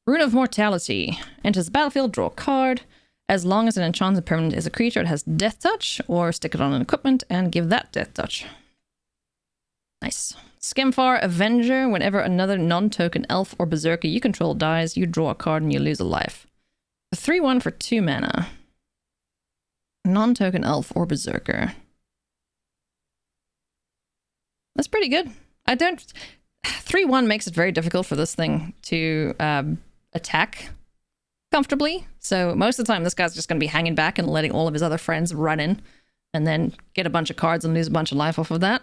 Rune of Mortality. Enters the battlefield, draw a card. As long as an enchanted permanent is a creature, it has Death Touch, or stick it on an equipment and give that Death Touch. Nice. Skemfar Avenger. Whenever another non-token elf or berserker you control dies, you draw a card and you lose a life. A 3/1 for 2 mana. Non-token elf or berserker. That's pretty good. 3/1 makes it very difficult for this thing to attack comfortably. So most of the time, this guy's just going to be hanging back and letting all of his other friends run in and then get a bunch of cards and lose a bunch of life off of that.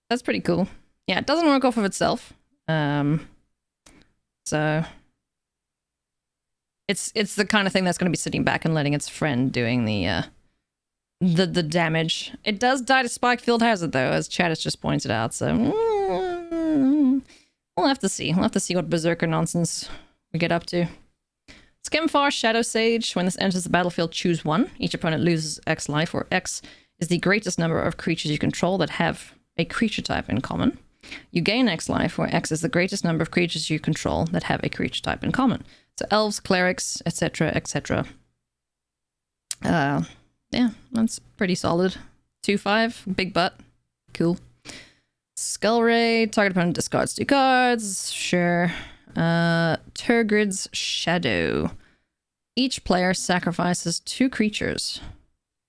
That's pretty cool. Yeah, it doesn't work off of itself. So it's the kind of thing that's going to be sitting back and letting its friend doing the damage. It does die to Spike Field Hazard though, as Chad has just pointed out. So we'll have to see. We'll have to see what berserker nonsense we get up to. Skemfar Shadow Sage. When this enters the battlefield, choose 1. Each opponent loses X life, where X is the greatest number of creatures you control that have a creature type in common. You gain X life, where X is the greatest number of creatures you control that have a creature type in common. So elves, clerics, etc., etc. Yeah, that's pretty solid. 2/5, big butt. Cool. Skull Ray. Target opponent discards 2 cards. Sure. Turgrid's Shadow. Each player sacrifices 2 creatures.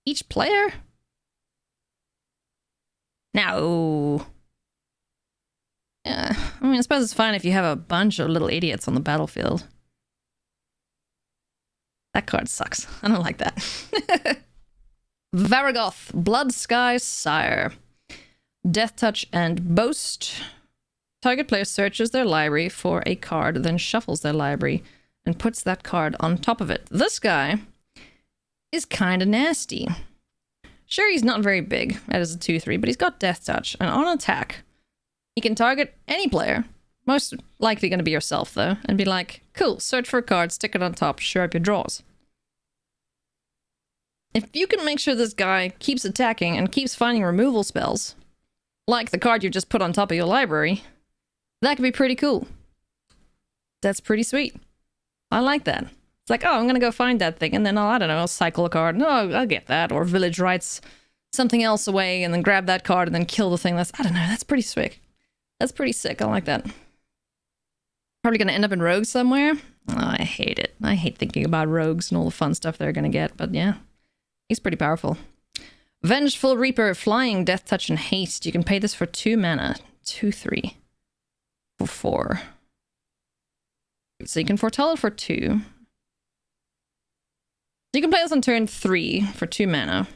Each player? No. Yeah, I mean, I suppose it's fine if you have a bunch of little idiots on the battlefield. That card sucks. I don't like that. Varagoth, Bloodsky Sire. Death Touch and Boast. Target player searches their library for a card, then shuffles their library and puts that card on top of it. This guy is kind of nasty. Sure, he's not very big, that is a 2/3, but he's got Death Touch, and on attack, he can target any player, most likely going to be yourself though, and be like, cool, search for a card, stick it on top, shore up your drawers. If you can make sure this guy keeps attacking and keeps finding removal spells, like the card you just put on top of your library, that could be pretty cool. That's pretty sweet. I like that. It's like, oh, I'm going to go find that thing, and then, I don't know, I'll cycle a card. No, I'll get that. Or Village writes something else away, and then grab that card, and then kill the thing. I don't know, that's pretty sick. That's pretty sick. I like that. Probably going to end up in Rogue somewhere. Oh, I hate it. I hate thinking about rogues and all the fun stuff they're gonna get, but yeah. He's pretty powerful. Vengeful Reaper, Flying, Death Touch, and Haste. You can pay this for 2 mana. 2/3. For 4. So you can foretell it for 2. You can play this on turn 3 for 2 mana.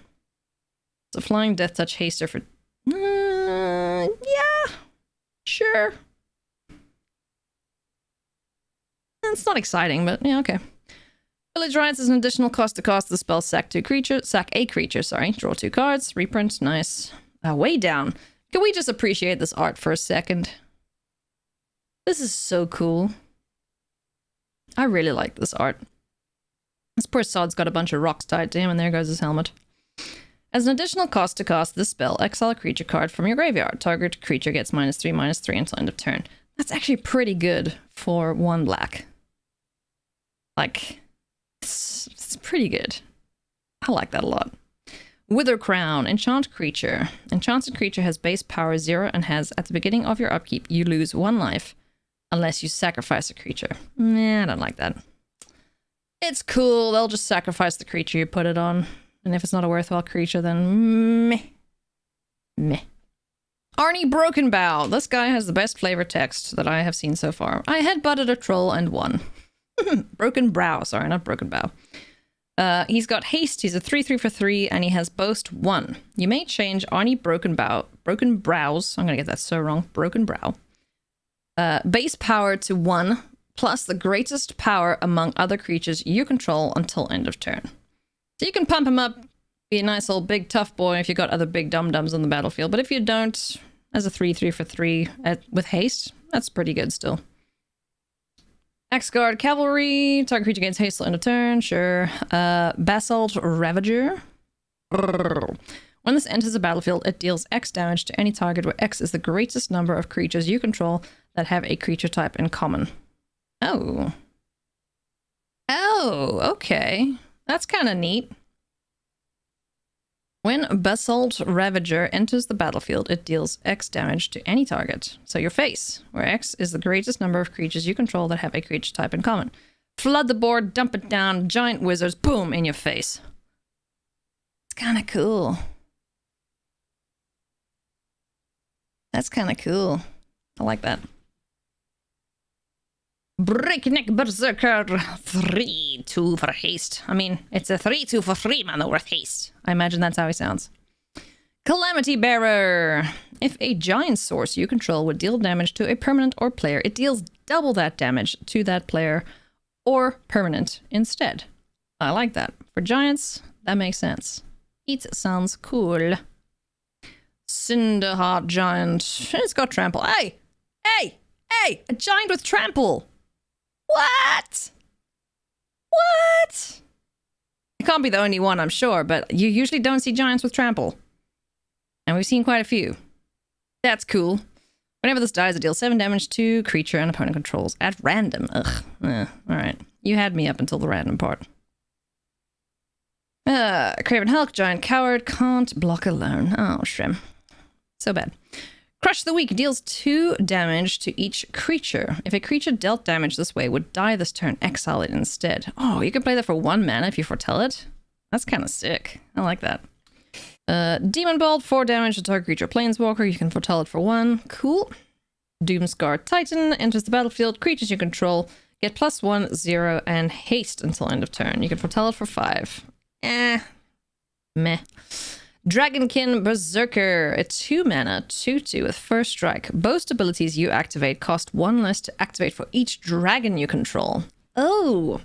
So Flying, Death Touch, Haster for... yeah. Sure. It's not exciting, but yeah, okay. Village Rites is an additional cost to cast the spell sack a creature, draw 2 cards, reprint, nice. Way down. Can we just appreciate this art for a second? This is so cool. I really like this art. This poor sod's got a bunch of rocks tied to him, and there goes his helmet. As an additional cost to cast this spell, exile a creature card from your graveyard. Target creature gets -3/-3 until end of turn. That's actually pretty good for 1 black. Like, it's pretty good. I like that a lot. Wither Crown, enchant creature. Enchanted creature has base power 0 and has, at the beginning of your upkeep, you lose 1 life unless you sacrifice a creature. Nah, I don't like that. It's cool, they'll just sacrifice the creature you put it on. And if it's not a worthwhile creature, then meh. Meh. Arnie Broken Bow. This guy has the best flavor text that I have seen so far. I headbutted a troll and won. Broken Brow, sorry, not Broken Bow. He's got haste, he's a 3/3 for 3, and he has boast 1. You may change Arnie Broken Brows, I'm gonna get that so wrong, Broken Brow. Base power to 1, plus the greatest power among other creatures you control until end of turn. So you can pump him up, be a nice old big tough boy if you've got other big dum-dums on the battlefield, but if you don't, as a 3/3 for 3 with haste, that's pretty good still. Guard Cavalry, target creature gains haste till end of turn, sure. Basalt Ravager. When this enters the battlefield, it deals X damage to any target where X is the greatest number of creatures you control that have a creature type in common. Oh. Oh, okay. That's kind of neat. When Basalt Ravager enters the battlefield, it deals X damage to any target. So your face, where X is the greatest number of creatures you control that have a creature type in common. Flood the board, dump it down, giant wizards, boom, in your face. It's kind of cool. That's kind of cool. I like that. Breakneck Berserker, 3/2 for haste. I mean, it's a 3/2 for 3 mana worth haste. I imagine that's how he sounds. Calamity Bearer. If a giant source you control would deal damage to a permanent or player, it deals double that damage to that player or permanent instead. I like that. For giants, that makes sense. It sounds cool. Cinderheart Giant. It's got trample. Hey! Hey! Hey! A giant with trample! What? What? It can't be the only one, I'm sure, but you usually don't see giants with trample. And we've seen quite a few. That's cool. Whenever this dies, it deals 7 damage to creature and opponent controls at random. Ugh. Alright. You had me up until the random part. Craven Hulk, Giant Coward, can't block alone. Oh, shrim. So bad. Crush the Weak deals 2 damage to each creature. If a creature dealt damage this way would die this turn, exile it instead. Oh, you can play that for 1 mana if you foretell it. That's kind of sick. I like that. Demon Bolt, 4 damage to target creature planeswalker. You can foretell it for 1. Cool. Doomscar Titan enters the battlefield. Creatures you control get +1, 0, and haste until end of turn. You can foretell it for 5. Meh. Dragonkin Berserker, a 2 mana, 2/2 with first strike. Boast abilities you activate cost 1 less to activate for each dragon you control. Oh!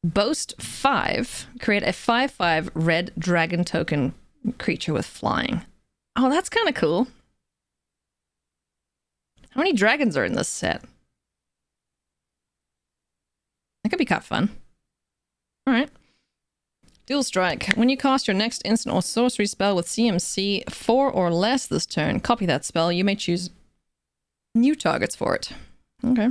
Boast 5, create a 5/5 red dragon token creature with flying. Oh, that's kind of cool. How many dragons are in this set? That could be kind of fun. Alright. Dual Strike. When you cast your next instant or sorcery spell with CMC 4 or less this turn, copy that spell. You may choose new targets for it. Okay.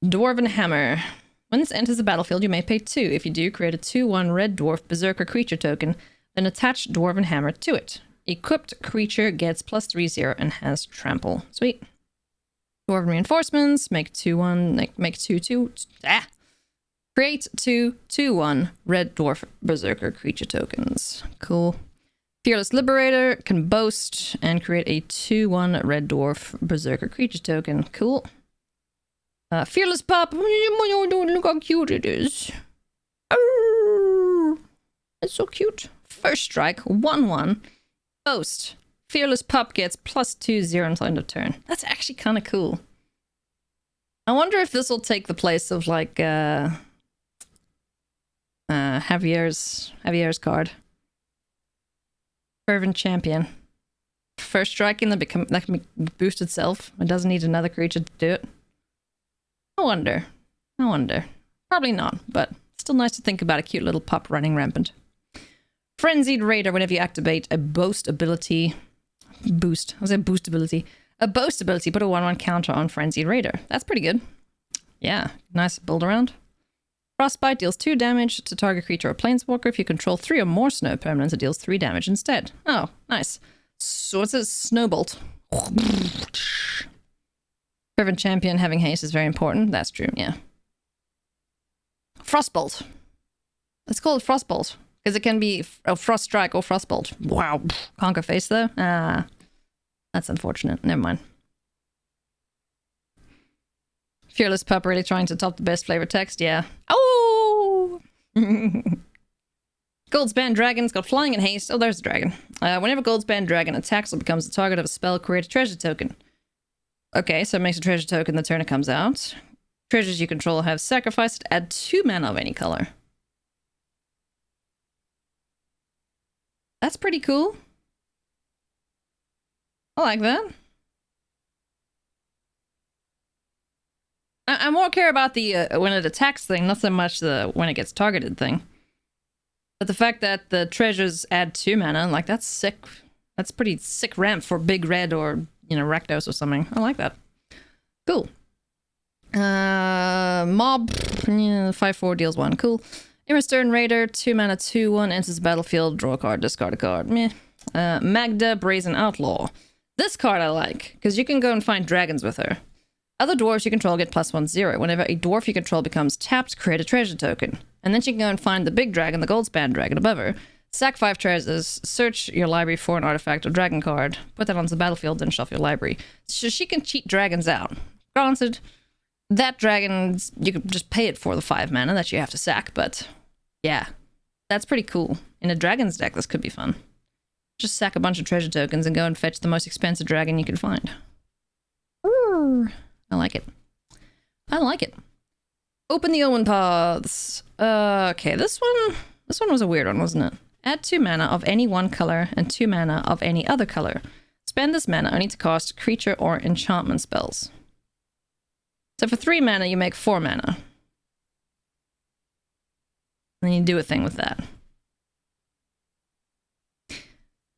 Dwarven Hammer. When this enters the battlefield, you may pay 2. If you do, create a 2/1 red dwarf berserker creature token, then attach Dwarven Hammer to it. Equipped creature gets +3/0 and has trample. Sweet. Dwarven reinforcements, make 2/1, make 2/2. Create 2/2/1 red dwarf berserker creature tokens. Cool. Fearless Liberator can boast and create a 2/1 red dwarf berserker creature token. Cool. Fearless Pup. Look how cute it is. It's so cute. First strike, 1/1. Boast. Fearless Pup gets +2/0 until end of turn. That's actually kind of cool. I wonder if this will take the place of like Javier's card. Fervent Champion. First striking that can boost itself. It doesn't need another creature to do it. I wonder. Probably not, but still nice to think about a cute little pup running rampant. Frenzied Raider, whenever you activate a boast ability. A boast ability, put a 1/1 counter on Frenzied Raider. That's pretty good. Yeah, nice build around. Frostbite deals 2 damage to target creature or planeswalker. If you control 3 or more snow permanents, it deals 3 damage instead. Oh, nice. So what's a Snowbolt? Fervent Champion having haste is very important. That's true, yeah. Frostbolt. Let's call it Frostbolt. Because it can be a Frost Strike or Frostbolt. Wow. Conquer face, though? That's unfortunate. Never mind. Fearless Pup really trying to top the best flavor text? Yeah. Oh! Goldspan Dragon's got flying and haste. Oh, there's a dragon. Whenever Goldspan Dragon attacks or becomes the target of a spell, create a treasure token. Okay, so it makes a treasure token the turn it comes out. Treasures you control have sacrificed. Add 2 mana of any color. That's pretty cool. I like that. I more care about the when it attacks thing, not so much the when it gets targeted thing. But the fact that the treasures add 2 mana, like that's sick. That's pretty sick ramp for big red or, you know, Rakdos or something. I like that. Cool. Mob, 5/4 deals 1. Cool. Immerstern Raider, 2 mana, 2/1, enters the battlefield, draw a card, discard a card. Meh. Magda, Brazen Outlaw. This card I like, because you can go and find dragons with her. Other dwarves you control get +1/0. Whenever a dwarf you control becomes tapped, create a treasure token. And then she can go and find the big dragon, the Goldspan Dragon above her. Sack 5 treasures, search your library for an artifact or dragon card, put that onto the battlefield, then shuffle your library. So she can cheat dragons out. Granted, that dragon, you could just pay it for the 5 mana that you have to sack, but yeah, that's pretty cool. In a dragon's deck, this could be fun. Just sack a bunch of treasure tokens and go and fetch the most expensive dragon you can find. Ooh, I like it. I like it. Open the Omen Paths. Okay, this one was a weird one, wasn't it? Add 2 mana of any one color and 2 mana of any other color. Spend this mana only to cast creature or enchantment spells. So for 3 mana, you make 4 mana. And then you do a thing with that.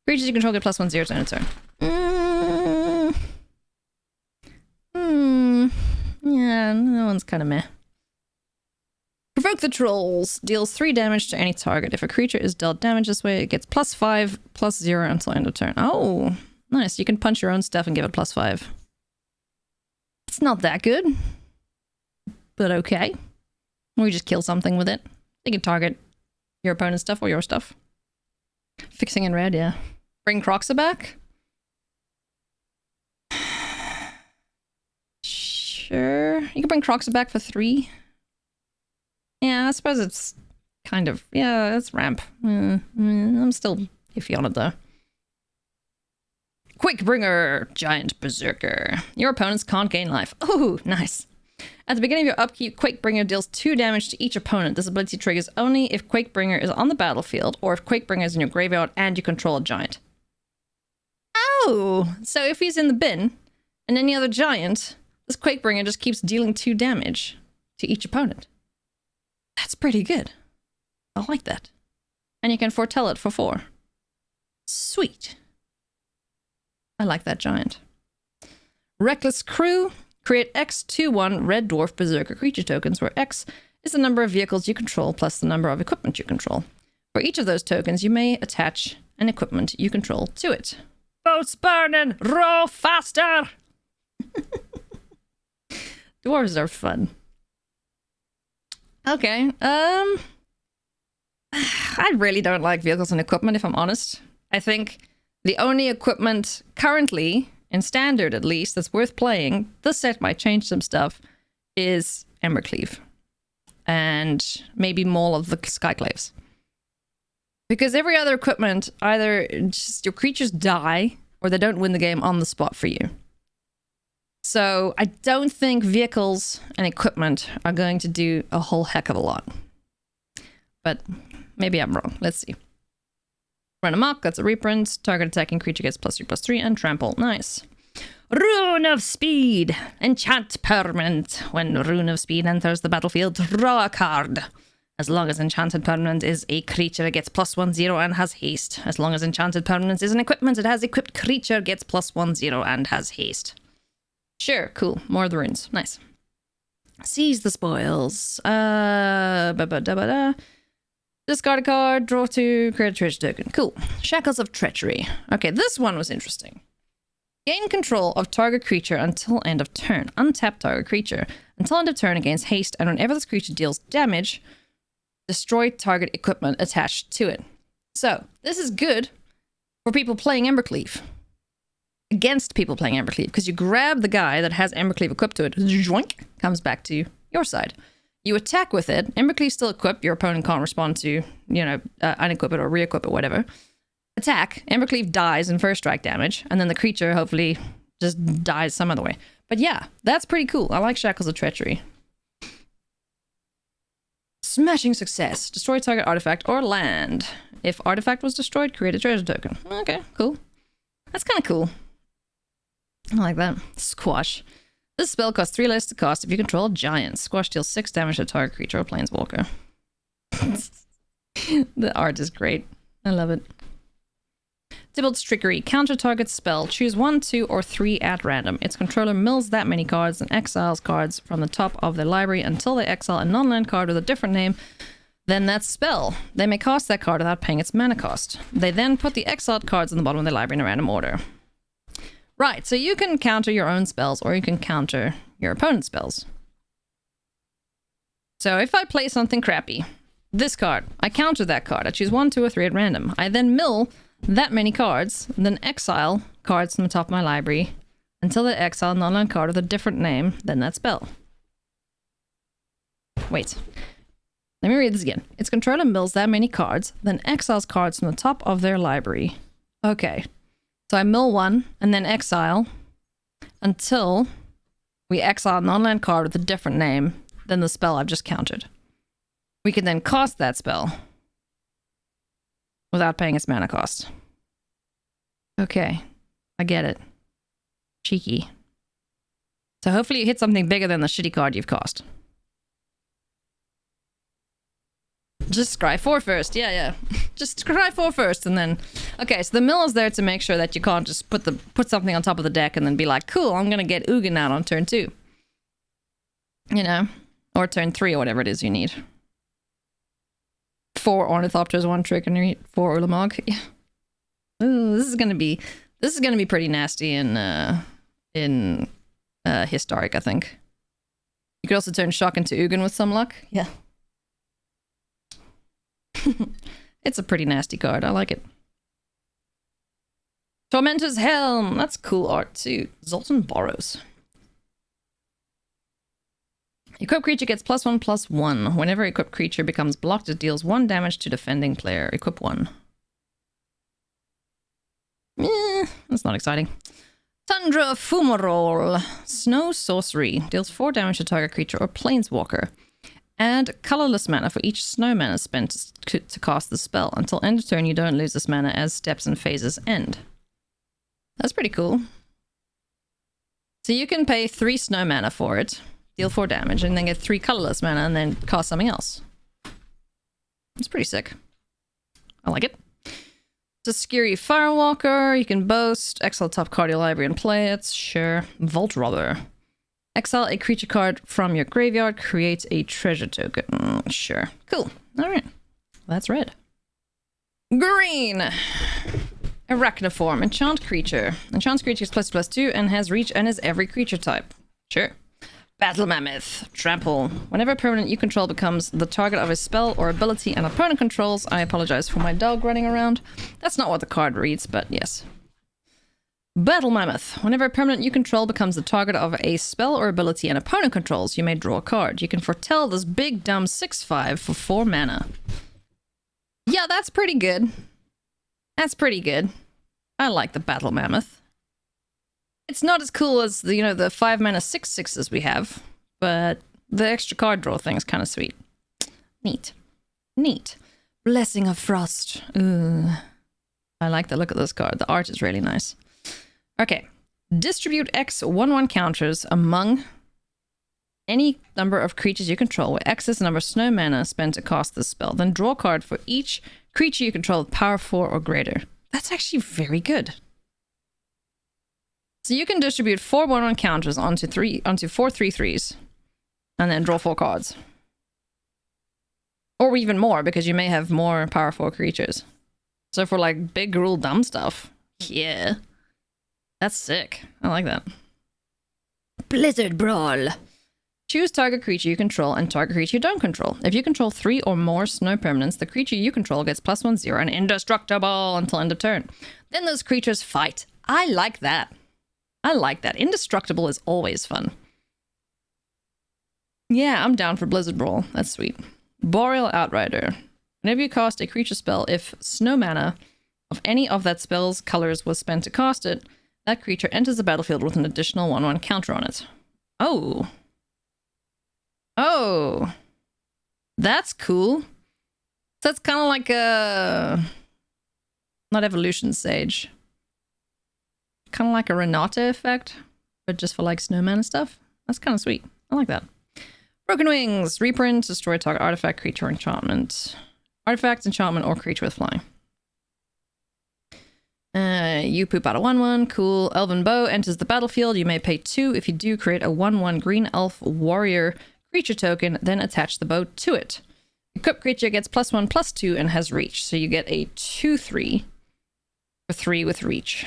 Creatures you control get +1/0 to end turn. Yeah, that one's kind of meh. Provoke the Trolls. Deals 3 damage to any target. If a creature is dealt damage this way, it gets +5, +0 until end of turn. Oh, nice. You can punch your own stuff and give it +5. It's not that good, but okay. Or you just kill something with it. You can target your opponent's stuff or your stuff. Fixing in red, yeah. Bring Croxa back? Sure. You can bring Croxa back for 3. Yeah, I suppose it's kind of... Yeah, it's ramp. I'm still iffy on it, though. Quickbringer, Giant Berserker. Your opponents can't gain life. Oh, nice. At the beginning of your upkeep, Quickbringer deals 2 damage to each opponent. This ability triggers only if Quickbringer is on the battlefield or if Quickbringer is in your graveyard and you control a giant. Oh, so if he's in the bin and any other giant, this Quickbringer just keeps dealing 2 damage to each opponent. That's pretty good. I like that. And you can foretell it for 4. Sweet. I like that giant. Reckless Crew. Create X 2/1 Red Dwarf Berserker creature tokens, where X is the number of vehicles you control plus the number of equipment you control. For each of those tokens, you may attach an equipment you control to it. Boats burning! Row faster! Dwarves are fun. Okay, I really don't like vehicles and equipment, if I'm honest. I think the only equipment currently, in standard at least, that's worth playing, this set might change some stuff, is Embercleave. And maybe more of the Skyclaves. Because every other equipment, either just your creatures die, or they don't win the game on the spot for you. So I don't think vehicles and equipment are going to do a whole heck of a lot. But maybe I'm wrong. Let's see. Run amok, that's a reprint. Target attacking creature gets +3/+3 and trample. Nice. Rune of Speed. Enchant permanent. When Rune of Speed enters the battlefield, draw a card. As long as enchanted permanent is a creature, it gets +1/0 and has haste. As long as enchanted permanent is an equipment, it has equipped creature, gets +1/0 and has haste. Sure, cool. More of the runes. Nice. Seize the spoils. Discard a card, draw 2, create a treasure token. Cool. Shackles of Treachery. Okay, this one was interesting. Gain control of target creature until end of turn. Untap target creature. Until end of turn, it gains haste, and whenever this creature deals damage, destroy target equipment attached to it. So, this is good for people playing Embercleave. Against people playing Embercleave, because you grab the guy that has Embercleave equipped to it, joink, comes back to your side. You attack with it, Embercleave's still equipped, your opponent can't respond to, unequip it or re-equip it, whatever. Attack, Embercleave dies in first strike damage, and then the creature hopefully just dies some other way. But yeah, that's pretty cool. I like Shackles of Treachery. Smashing Success. Destroy target artifact or land. If artifact was destroyed, create a treasure token. Okay, cool. That's kind of cool. I like that. Squash. This spell costs 3 less to cost if you control a giant. Squash deals 6 damage to target creature or planeswalker. The art is great. I love it. Tybalt's Trickery. Counter target spell. Choose 1, 2, or 3 at random. Its controller mills that many cards and exiles cards from the top of their library until they exile a non-land card with a different name than that spell. They may cast that card without paying its mana cost. They then put the exiled cards on the bottom of their library in a random order. Right, so you can counter your own spells, or you can counter your opponent's spells. So if I play something crappy, this card, I counter that card. I choose 1, 2, or 3 at random. I then mill that many cards, then exile cards from the top of my library until they exile a non-land card with a different name than that spell. Wait. Let me read this again. Its controller mills that many cards, then exiles cards from the top of their library. Okay. So I mill 1, and then exile, until we exile a non-land card with a different name than the spell I've just countered. We can then cast that spell without paying its mana cost. Okay, I get it. Cheeky. So hopefully you hit something bigger than the shitty card you've cast. Just scry 4 first, yeah. Just scry 4 first, and then... Okay, so the mill is there to make sure that you can't just put something on top of the deck and then be like, cool, I'm gonna get Ugin out on turn 2. You know? Or turn 3, or whatever it is you need. 4 Ornithopters, 1 Trickery, 4 Ulamog. Yeah. Ooh, this is gonna be pretty nasty in Historic, I think. You could also turn Shock into Ugin with some luck. Yeah. It's a pretty nasty card. I like it. Tormentor's Helm. That's cool art too. Zoltan Boros. Equipped creature gets +1/+1. Whenever equipped creature becomes blocked, it deals 1 damage to defending player. Equip 1. That's not exciting. Tundra Fumarole. Snow Sorcery. Deals 4 damage to target creature or planeswalker. Add colorless mana for each snow mana spent to cast the spell. Until end of turn, you don't lose this mana as steps and phases end. That's pretty cool. So you can pay 3 snow mana for it, deal 4 damage, and then get 3 colorless mana and then cast something else. It's pretty sick. I like it. Tusky Firewalker. You can boast. Exile top card of your library and play it. Sure. Vault Robber. Exile a creature card from your graveyard, create a treasure token. Sure. Cool. Alright. That's red. Green! Arachniform. Enchant creature. Enchant creature is +2 and has reach and is every creature type. Sure. Battle Mammoth. Trample. Whenever a permanent you control becomes the target of a spell or ability an opponent controls, I apologize for my dog running around. That's not what the card reads, but yes. Battle Mammoth. Whenever a permanent you control becomes the target of a spell or ability an opponent controls, you may draw a card. You can foretell this big dumb 6/5 for 4 mana. Yeah, that's pretty good. That's pretty good. I like the Battle Mammoth. It's not as cool as the, the 5 mana 6/6s we have, but the extra card draw thing is kind of sweet. Neat. Neat. Blessing of Frost. Ooh. I like the look of this card. The art is really nice. Okay. Distribute X 1/1 counters among any number of creatures you control, where X is the number of snow mana spent to cast this spell. Then draw a card for each creature you control with power 4 or greater. That's actually very good. So you can distribute 4 1/1 counters onto 4 3/3s, and then draw 4 cards. Or even more, because you may have more power 4 creatures. So for like big rule dumb stuff, yeah. That's sick. I like that. Blizzard Brawl. Choose target creature you control and target creature you don't control. If you control 3 or more snow permanents, the creature you control gets +1/0 and indestructible until end of turn. Then those creatures fight. I like that. I like that. Indestructible is always fun. Yeah, I'm down for Blizzard Brawl. That's sweet. Boreal Outrider. Whenever you cast a creature spell, if snow mana of any of that spell's colors was spent to cast it, that creature enters the battlefield with an additional 1/1 counter on it. Oh. Oh. That's cool. So it's kind of like a... Not Evolution Sage. Kind of like a Renata effect, but just for like snow mana stuff. That's kind of sweet. I like that. Broken Wings. Reprint. Destroy target artifact, creature, or enchantment. Artifact, enchantment, or creature with flying. You poop out a 1/1. Cool. Elven Bow enters the battlefield. You may pay 2. If you do, create a 1/1 green elf warrior creature token, then attach the bow to it. Equipped creature gets +1/+2 and has reach. So you get a 2/3 for 3 with reach.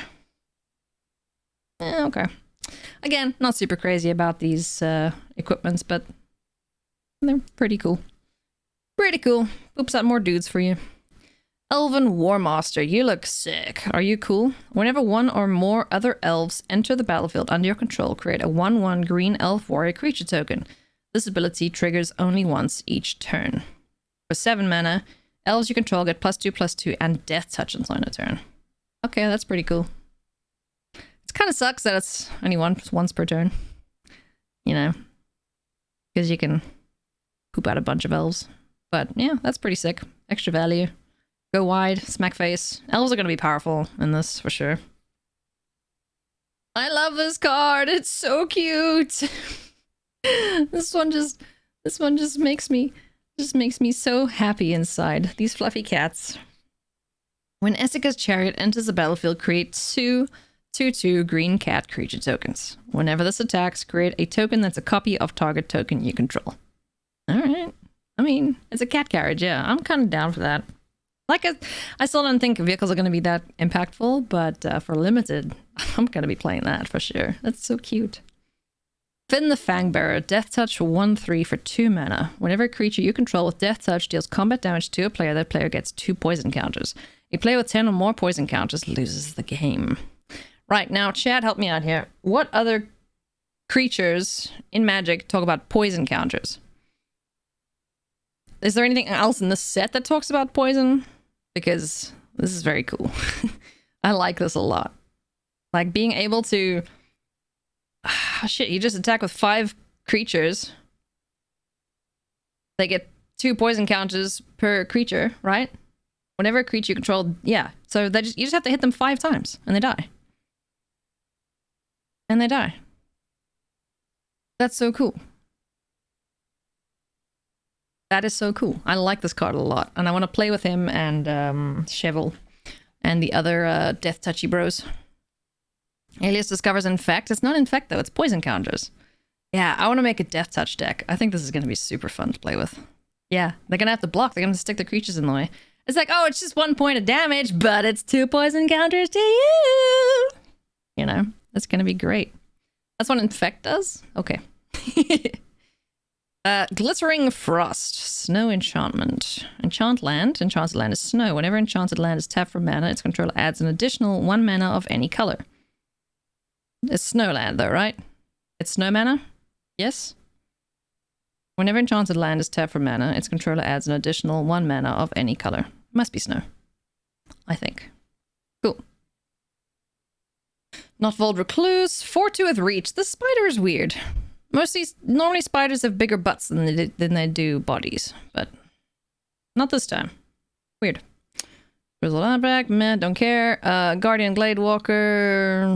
Okay. Again, not super crazy about these equipments, but they're pretty cool. Pretty cool. Poops out more dudes for you. Elven Warmaster, you look sick. Are you cool? Whenever one or more other elves enter the battlefield under your control, create a 1/1 green elf warrior creature token. This ability triggers only once each turn. For 7 mana, elves you control get +2/+2 and death touch until end of turn. Okay, that's pretty cool. It kind of sucks that it's only once per turn. You know, because you can poop out a bunch of elves. But yeah, that's pretty sick. Extra value. Go wide, smack face. Elves are going to be powerful in this for sure. I love this card. It's so cute. This one just makes me so happy inside. These fluffy cats. When Essica's Chariot enters the battlefield, create 2/2 green cat creature tokens. Whenever this attacks, create a token that's a copy of target token you control. Alright. I mean, it's a cat carriage, yeah. I'm kind of down for that. Like, I still don't think vehicles are going to be that impactful, but for limited, I'm going to be playing that for sure. That's so cute. Finn the Fangbearer, Death Touch 1/3 for 2 mana. Whenever a creature you control with Death Touch deals combat damage to a player, that player gets 2 poison counters. A player with 10 or more poison counters loses the game. Right, now, chat, help me out here. What other creatures in Magic talk about poison counters? Is there anything else in this set that talks about poison? Because this is very cool. I like this a lot. Like, being able to... shit, you just attack with 5 creatures. They get 2 poison counters per creature, right? Whenever a creature you control... Yeah, so you just have to hit them 5 times, and they die. And they die. That's so cool. That is so cool. I like this card a lot. And I want to play with him and Cheval and the other Death Touchy bros. Alias discovers Infect. It's not Infect though, it's poison counters. Yeah, I want to make a Death Touch deck. I think this is going to be super fun to play with. Yeah, they're going to have to block. They're going to stick the creatures in the way. It's like, oh, it's just 1 point of damage, but it's 2 poison counters to you. You know, that's going to be great. That's what Infect does? Okay. Glittering Frost. Snow enchantment. Enchanted land. Enchanted land is snow. Whenever enchanted land is tapped for mana, its controller adds an additional 1 mana of any color. It's snow land though, right? It's snow mana? Yes? Whenever enchanted land is tapped for mana, its controller adds an additional 1 mana of any color. Must be snow. I think. Cool. Not Vold Recluse. 4-2 with reach. This spider is weird. Normally spiders have bigger butts than they do bodies, but not this time. Weird. Grizzled Outback, meh, don't care. Guardian Gladewalker,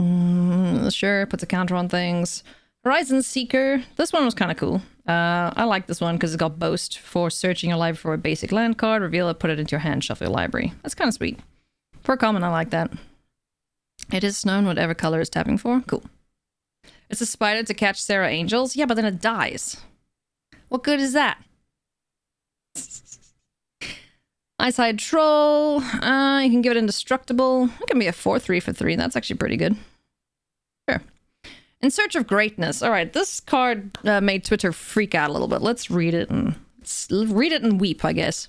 sure, puts a counter on things. Horizon Seeker, this one was kind of cool. I like this one because it got Boast for searching your library for a basic land card, reveal it, put it into your hand, shuffle your library. That's kind of sweet. For a common, I like that. It is known whatever color it's tapping for. Cool. It's a spider to catch Sarah Angels. Yeah, but then it dies. What good is that? Eyeside Troll. You can give it Indestructible. It can be a 4-3 for 3. That's actually pretty good. Sure. In Search of Greatness. All right, this card made Twitter freak out a little bit. Let's read it and weep, I guess.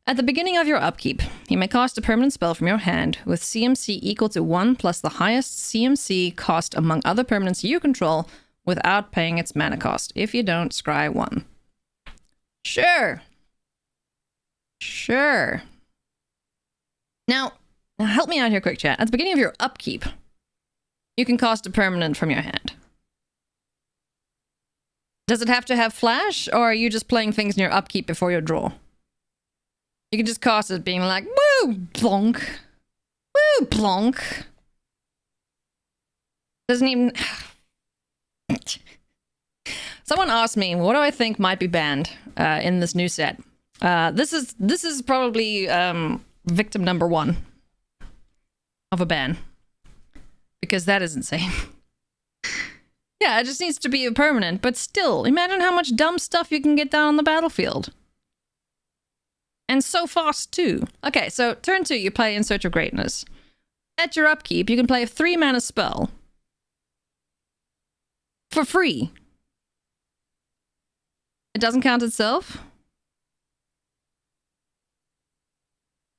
At the beginning of your upkeep, you may cast a permanent spell from your hand with CMC equal to 1 plus the highest CMC cost among other permanents you control without paying its mana cost. If you don't, scry 1. Sure. Sure. Now, help me out here quick, chat. At the beginning of your upkeep, you can cast a permanent from your hand. Does it have to have flash, or are you just playing things in your upkeep before your draw? You can just cast it being like, woo, blonk. Woo, blonk. Doesn't even... Someone asked me, what do I think might be banned in this new set? This is probably victim number 1 of a ban. Because that is insane. Yeah, it just needs to be a permanent, but still, imagine how much dumb stuff you can get down on the battlefield. And so fast, too. Okay, so turn 2, you play In Search of Greatness. At your upkeep, you can play a 3-mana spell. For free. It doesn't count itself?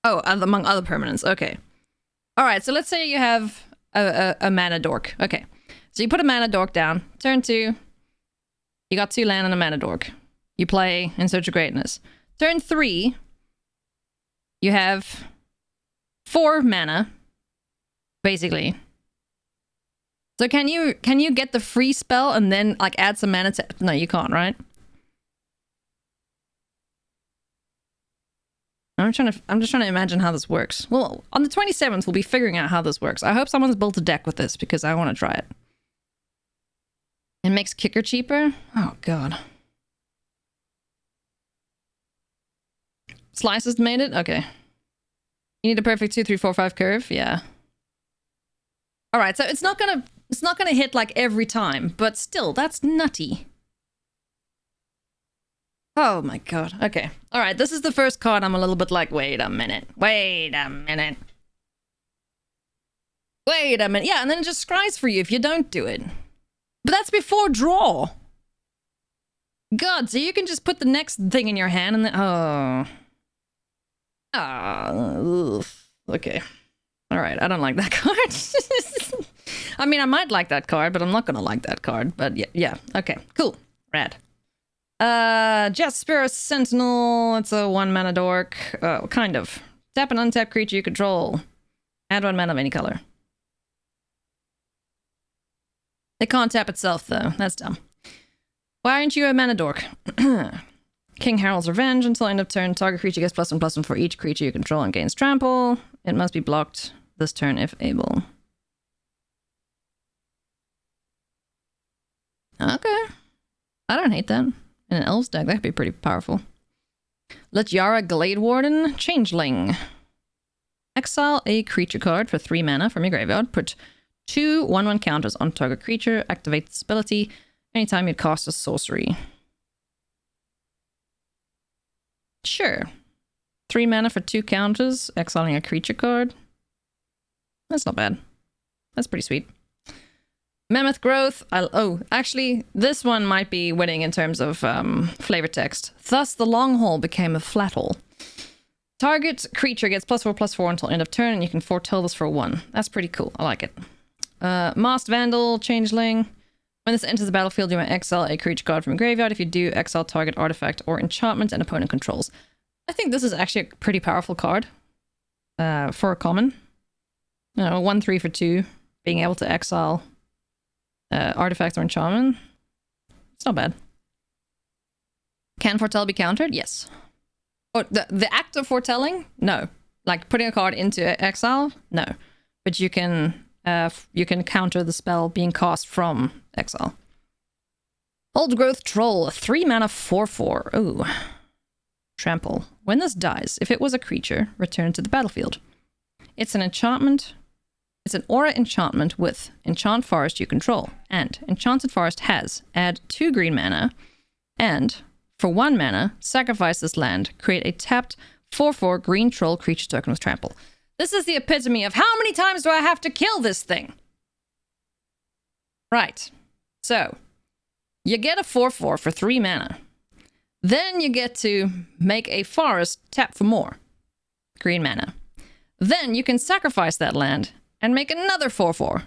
Oh, among other permanents, okay. Alright, so let's say you have a mana dork. Okay, so you put a mana dork down. Turn 2, you got 2 land and a mana dork. You play In Search of Greatness. Turn 3... you have 4 mana, basically. So can you get the free spell and then like add some mana to... No, you can't, right? I'm just trying to imagine how this works. Well, on the 27th, we'll be figuring out how this works. I hope someone's built a deck with this because I want to try it. It makes kicker cheaper? Oh, God. Slices made it? Okay. You need a perfect 2, 3, 4, 5 curve? Yeah. Alright, so it's not gonna hit like every time, but still, that's nutty. Oh my god. Okay. Alright, this is the first card I'm a little bit like, wait a minute. Wait a minute. Wait a minute. Yeah, and then it just scries for you if you don't do it. But that's before draw. God, so you can just put the next thing in your hand and then... Oh... Okay. Alright, I don't like that card. I mean, I might like that card, but I'm not gonna like that card. But yeah. Okay, cool. Rad. Jasper Sentinel. It's a 1 mana dork. Kind of. Tap an untapped creature you control. Add 1 mana of any color. It can't tap itself, though. That's dumb. Why aren't you a mana dork? King Harold's Revenge. Until end of turn, target creature gets +1/+1 for each creature you control and gains trample. It must be blocked this turn if able. Okay. I don't hate that. In an Elves deck, that could be pretty powerful. Letjara Glade Warden. Changeling. Exile a creature card for 3 mana from your graveyard. Put 2 1/1 counters on target creature. Activate this ability anytime you cast a sorcery. Sure. 3 mana for 2 counters, exiling a creature card. That's not bad. That's pretty sweet. Mammoth Growth. Oh, actually, this one might be winning in terms of flavor text. Thus, the long haul became a flat haul. Target creature gets +4/+4 until end of turn, and you can foretell this for 1. That's pretty cool. I like it. Masked Vandal, Changeling. When this enters the battlefield, you may exile a creature card from your graveyard. If you do, exile target artifact or enchantment and opponent controls. I think this is actually a pretty powerful card for a common. 1/3 for 2, being able to exile artifact or enchantment. It's not bad. Can foretell be countered? Yes. Or the act of foretelling? No. Like putting a card into exile? No. But you can counter the spell being cast from exile. Old Growth Troll, 3 mana 4/4. Ooh. Trample. When this dies, if it was a creature, return to the battlefield. It's an enchantment. It's an aura enchantment with Enchant Forest you control. And Enchanted Forest has add 2 green mana, and for 1 mana, sacrifice this land, create a tapped 4/4 green troll creature token with trample. This is the epitome of how many times do I have to kill this thing? Right. So, you get a 4/4 for 3 mana. Then you get to make a forest tap for more green mana. Then you can sacrifice that land and make another 4/4.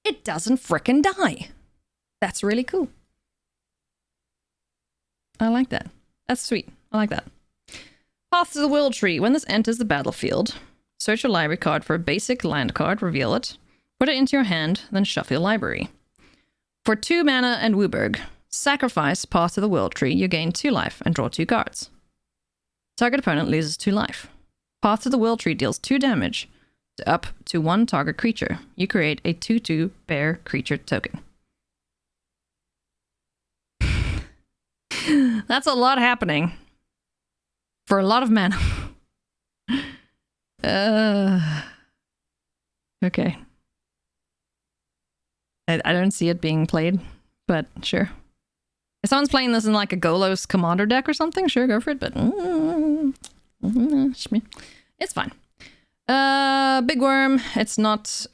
It doesn't frickin' die. That's really cool. I like that. That's sweet. I like that. Path to the Will Tree. When this enters the battlefield, search your library card for a basic land card, reveal it, put it into your hand, then shuffle your library. For 2 mana and WUBRG, sacrifice Path to the Will Tree, you gain 2 life and draw 2 cards. Target opponent loses 2 life. Path to the Will Tree deals 2 damage to up to 1 target creature. You create a 2/2 bear creature token. That's a lot happening. For a lot of mana. Okay. I don't see it being played, but sure. If someone's playing this in like a Golos commander deck or something, sure, go for it, but it's fine. Big Worm, it's not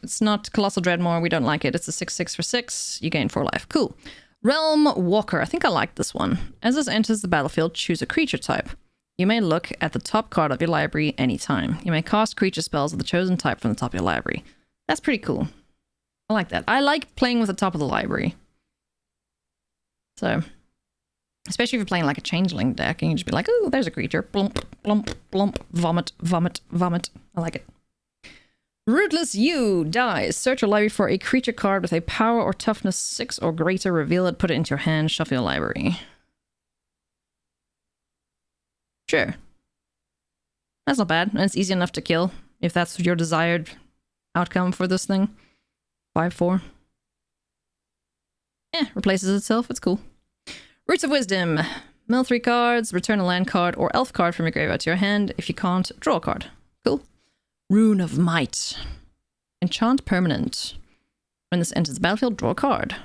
Colossal Dreadmore, we don't like it. It's a 6/6 for 6, you gain 4 life. Cool. Realm Walker, I think I like this one. As this enters the battlefield, choose a creature type. You may look at the top card of your library anytime. You may cast creature spells of the chosen type from the top of your library. That's pretty cool. I like that. I like playing with the top of the library. So, especially if you're playing like a changeling deck and you just be like, ooh, there's a creature. Blump, blump, blump, vomit, vomit, vomit. I like it. Rootless You dies. Search your library for a creature card with a power or toughness 6 or greater. Reveal it, put it into your hand, shuffle your library. Sure. That's not bad. And it's easy enough to kill if that's your desired outcome for this thing. 5/4. Replaces itself. It's cool. Roots of Wisdom. Mill 3 cards, return a land card or elf card from your graveyard to your hand. If you can't, draw a card. Cool. Rune of Might. Enchant permanent. When this enters the battlefield, draw a card.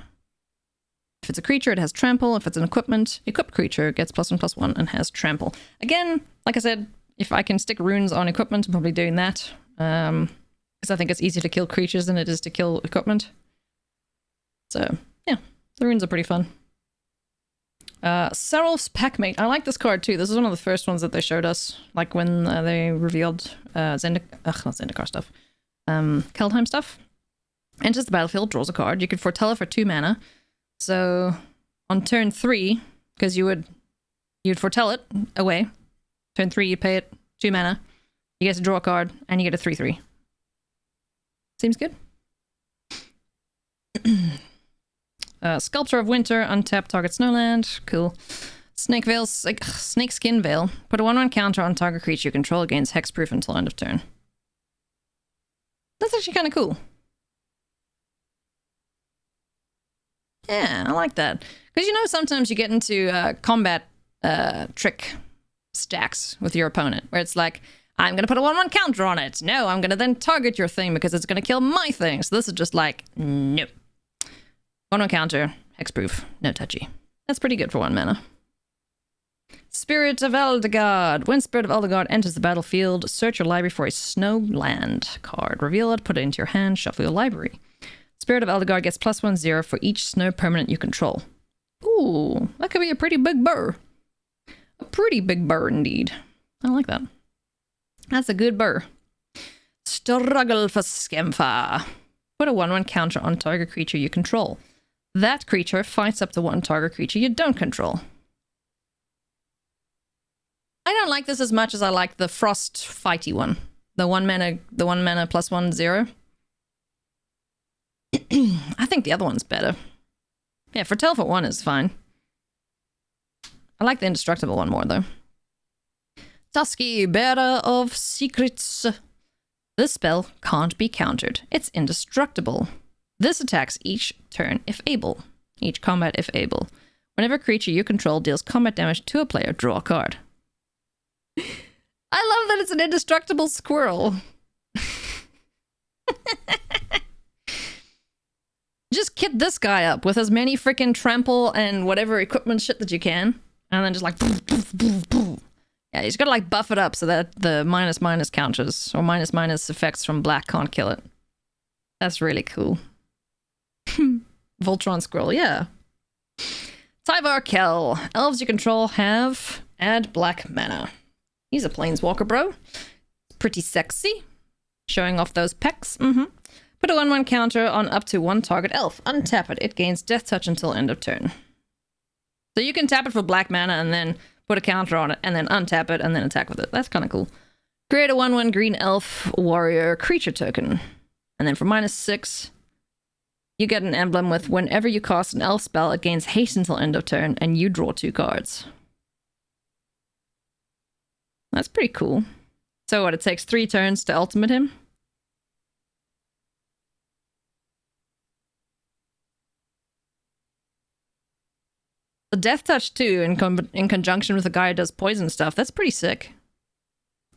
If it's a creature, it has trample. If it's an equipment, equipped creature gets +1/+1 and has trample. Again, like I said, if I can stick runes on equipment, I'm probably doing that. Because I think it's easier to kill creatures than it is to kill equipment. So, yeah, the runes are pretty fun. Sarolf's Packmate. I like this card too. This is one of the first ones that they showed us, like when they revealed not Zendikar stuff. Kaldheim stuff. Enters the battlefield, draws a card. You could foretell it for 2 mana. So on turn 3, because you'd foretell it away. Turn 3, you pay it 2 mana. You get to draw a card, and you get a 3/3. Seems good. Sculptor of Winter, untap target snowland. Cool. Snakeskin Veil. Put a 1/1 counter on target creature you control against hexproof until end of turn. That's actually kind of cool. Yeah, I like that. Because you know sometimes you get into combat trick stacks with your opponent, where it's like, I'm going to put a 1/1 counter on it. No, I'm going to then target your thing because it's going to kill my thing. So this is just like, no. 1/1 counter, hexproof, no touchy. That's pretty good for 1 mana. Spirit of Eldegard. When Spirit of Eldegard enters the battlefield, search your library for a snow land card. Reveal it, put it into your hand, shuffle your library. Spirit of Eldegard gets +1/0 for each snow permanent you control. Ooh, that could be a pretty big burr. A pretty big burr indeed. I like that. That's a good burr. Struggle for Skemfa. Put a 1/1 counter on target creature you control. That creature fights up to one target creature you don't control. I don't like this as much as I like the frost fighty one. The one mana +1/0. I think the other one's better. Yeah, Foretell for 1 is fine. I like the indestructible one more though. Tusky, Bearer of Secrets. This spell can't be countered. It's indestructible. This attacks each turn if able. Each combat if able. Whenever a creature you control deals combat damage to a player, draw a card. I love that it's an indestructible squirrel. Just kit this guy up with as many freaking trample and whatever equipment shit that you can. And then just like... Yeah, you just gotta like buff it up so that the ---- counters or ---- effects from black can't kill it. That's really cool. Voltron Scroll, yeah. Tyvar Kell. Elves you control have add black mana. He's a planeswalker, bro. Pretty sexy. Showing off those pecs. Put a 1/1 counter on up to one target elf. Untap it. It gains Death Touch until end of turn. So you can tap it for black mana and then put a counter on it and then untap it and then attack with it. That's kind of cool. Create a 1/1 green elf warrior creature token. And then for -6, you get an emblem with whenever you cast an elf spell, it gains haste until end of turn and you draw 2 cards. That's pretty cool. So what, it takes 3 turns to ultimate him? The Death Touch too, in conjunction with the guy who does poison stuff, that's pretty sick.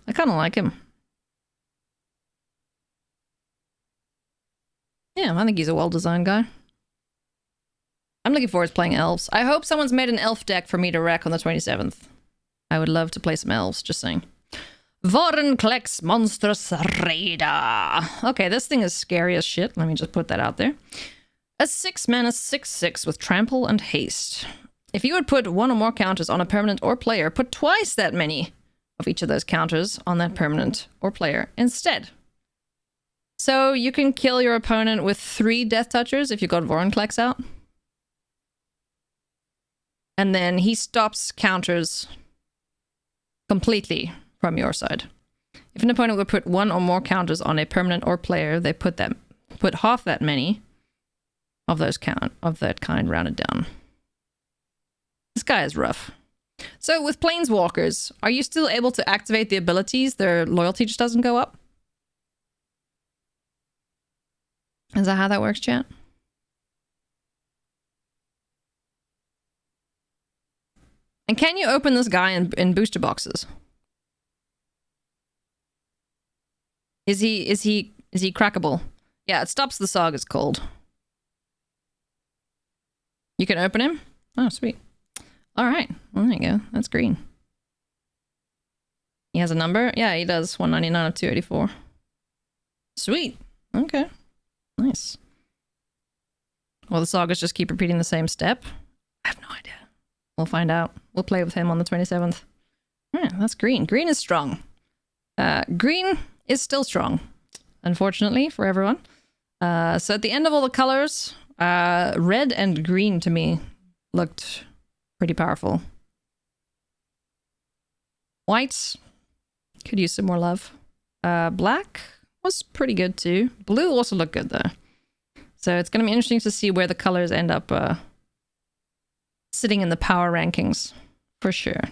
I kind of like him. Yeah, I think he's a well-designed guy. I'm looking forward to playing elves. I hope someone's made an elf deck for me to wreck on the 27th. I would love to play some elves, just saying. Vorinclex Monstrous Raider. Okay, this thing is scary as shit. Let me just put that out there. A 6-mana 6/6 with trample and haste. If you would put 1 or more counters on a permanent or player, put twice that many of each of those counters on that permanent or player instead. So you can kill your opponent with 3 Death Touchers if you got Vorinclex out. And then he stops counters completely from your side. If an opponent would put 1 or more counters on a permanent or player, they put half that many of that kind rounded down. This guy is rough. So with planeswalkers, are you still able to activate the abilities? Their loyalty just doesn't go up? Is that how that works, chat? And can you open this guy in booster boxes? Is he crackable? Yeah, it stops the Saga's Cold. You can open him? Oh, sweet. Alright, well there you go. That's green. He has a number? Yeah, he does. 199 of 284. Sweet. Okay. Nice. Well, the Sagas just keep repeating the same step? I have no idea. We'll find out. We'll play with him on the 27th. Yeah, that's green. Green is strong. Green is still strong, unfortunately, for everyone. So at the end of all the colors, red and green to me looked pretty powerful. White could use some more love. Black was pretty good too. Blue also looked good though. So it's going to be interesting to see where the colors end up sitting in the power rankings, for sure.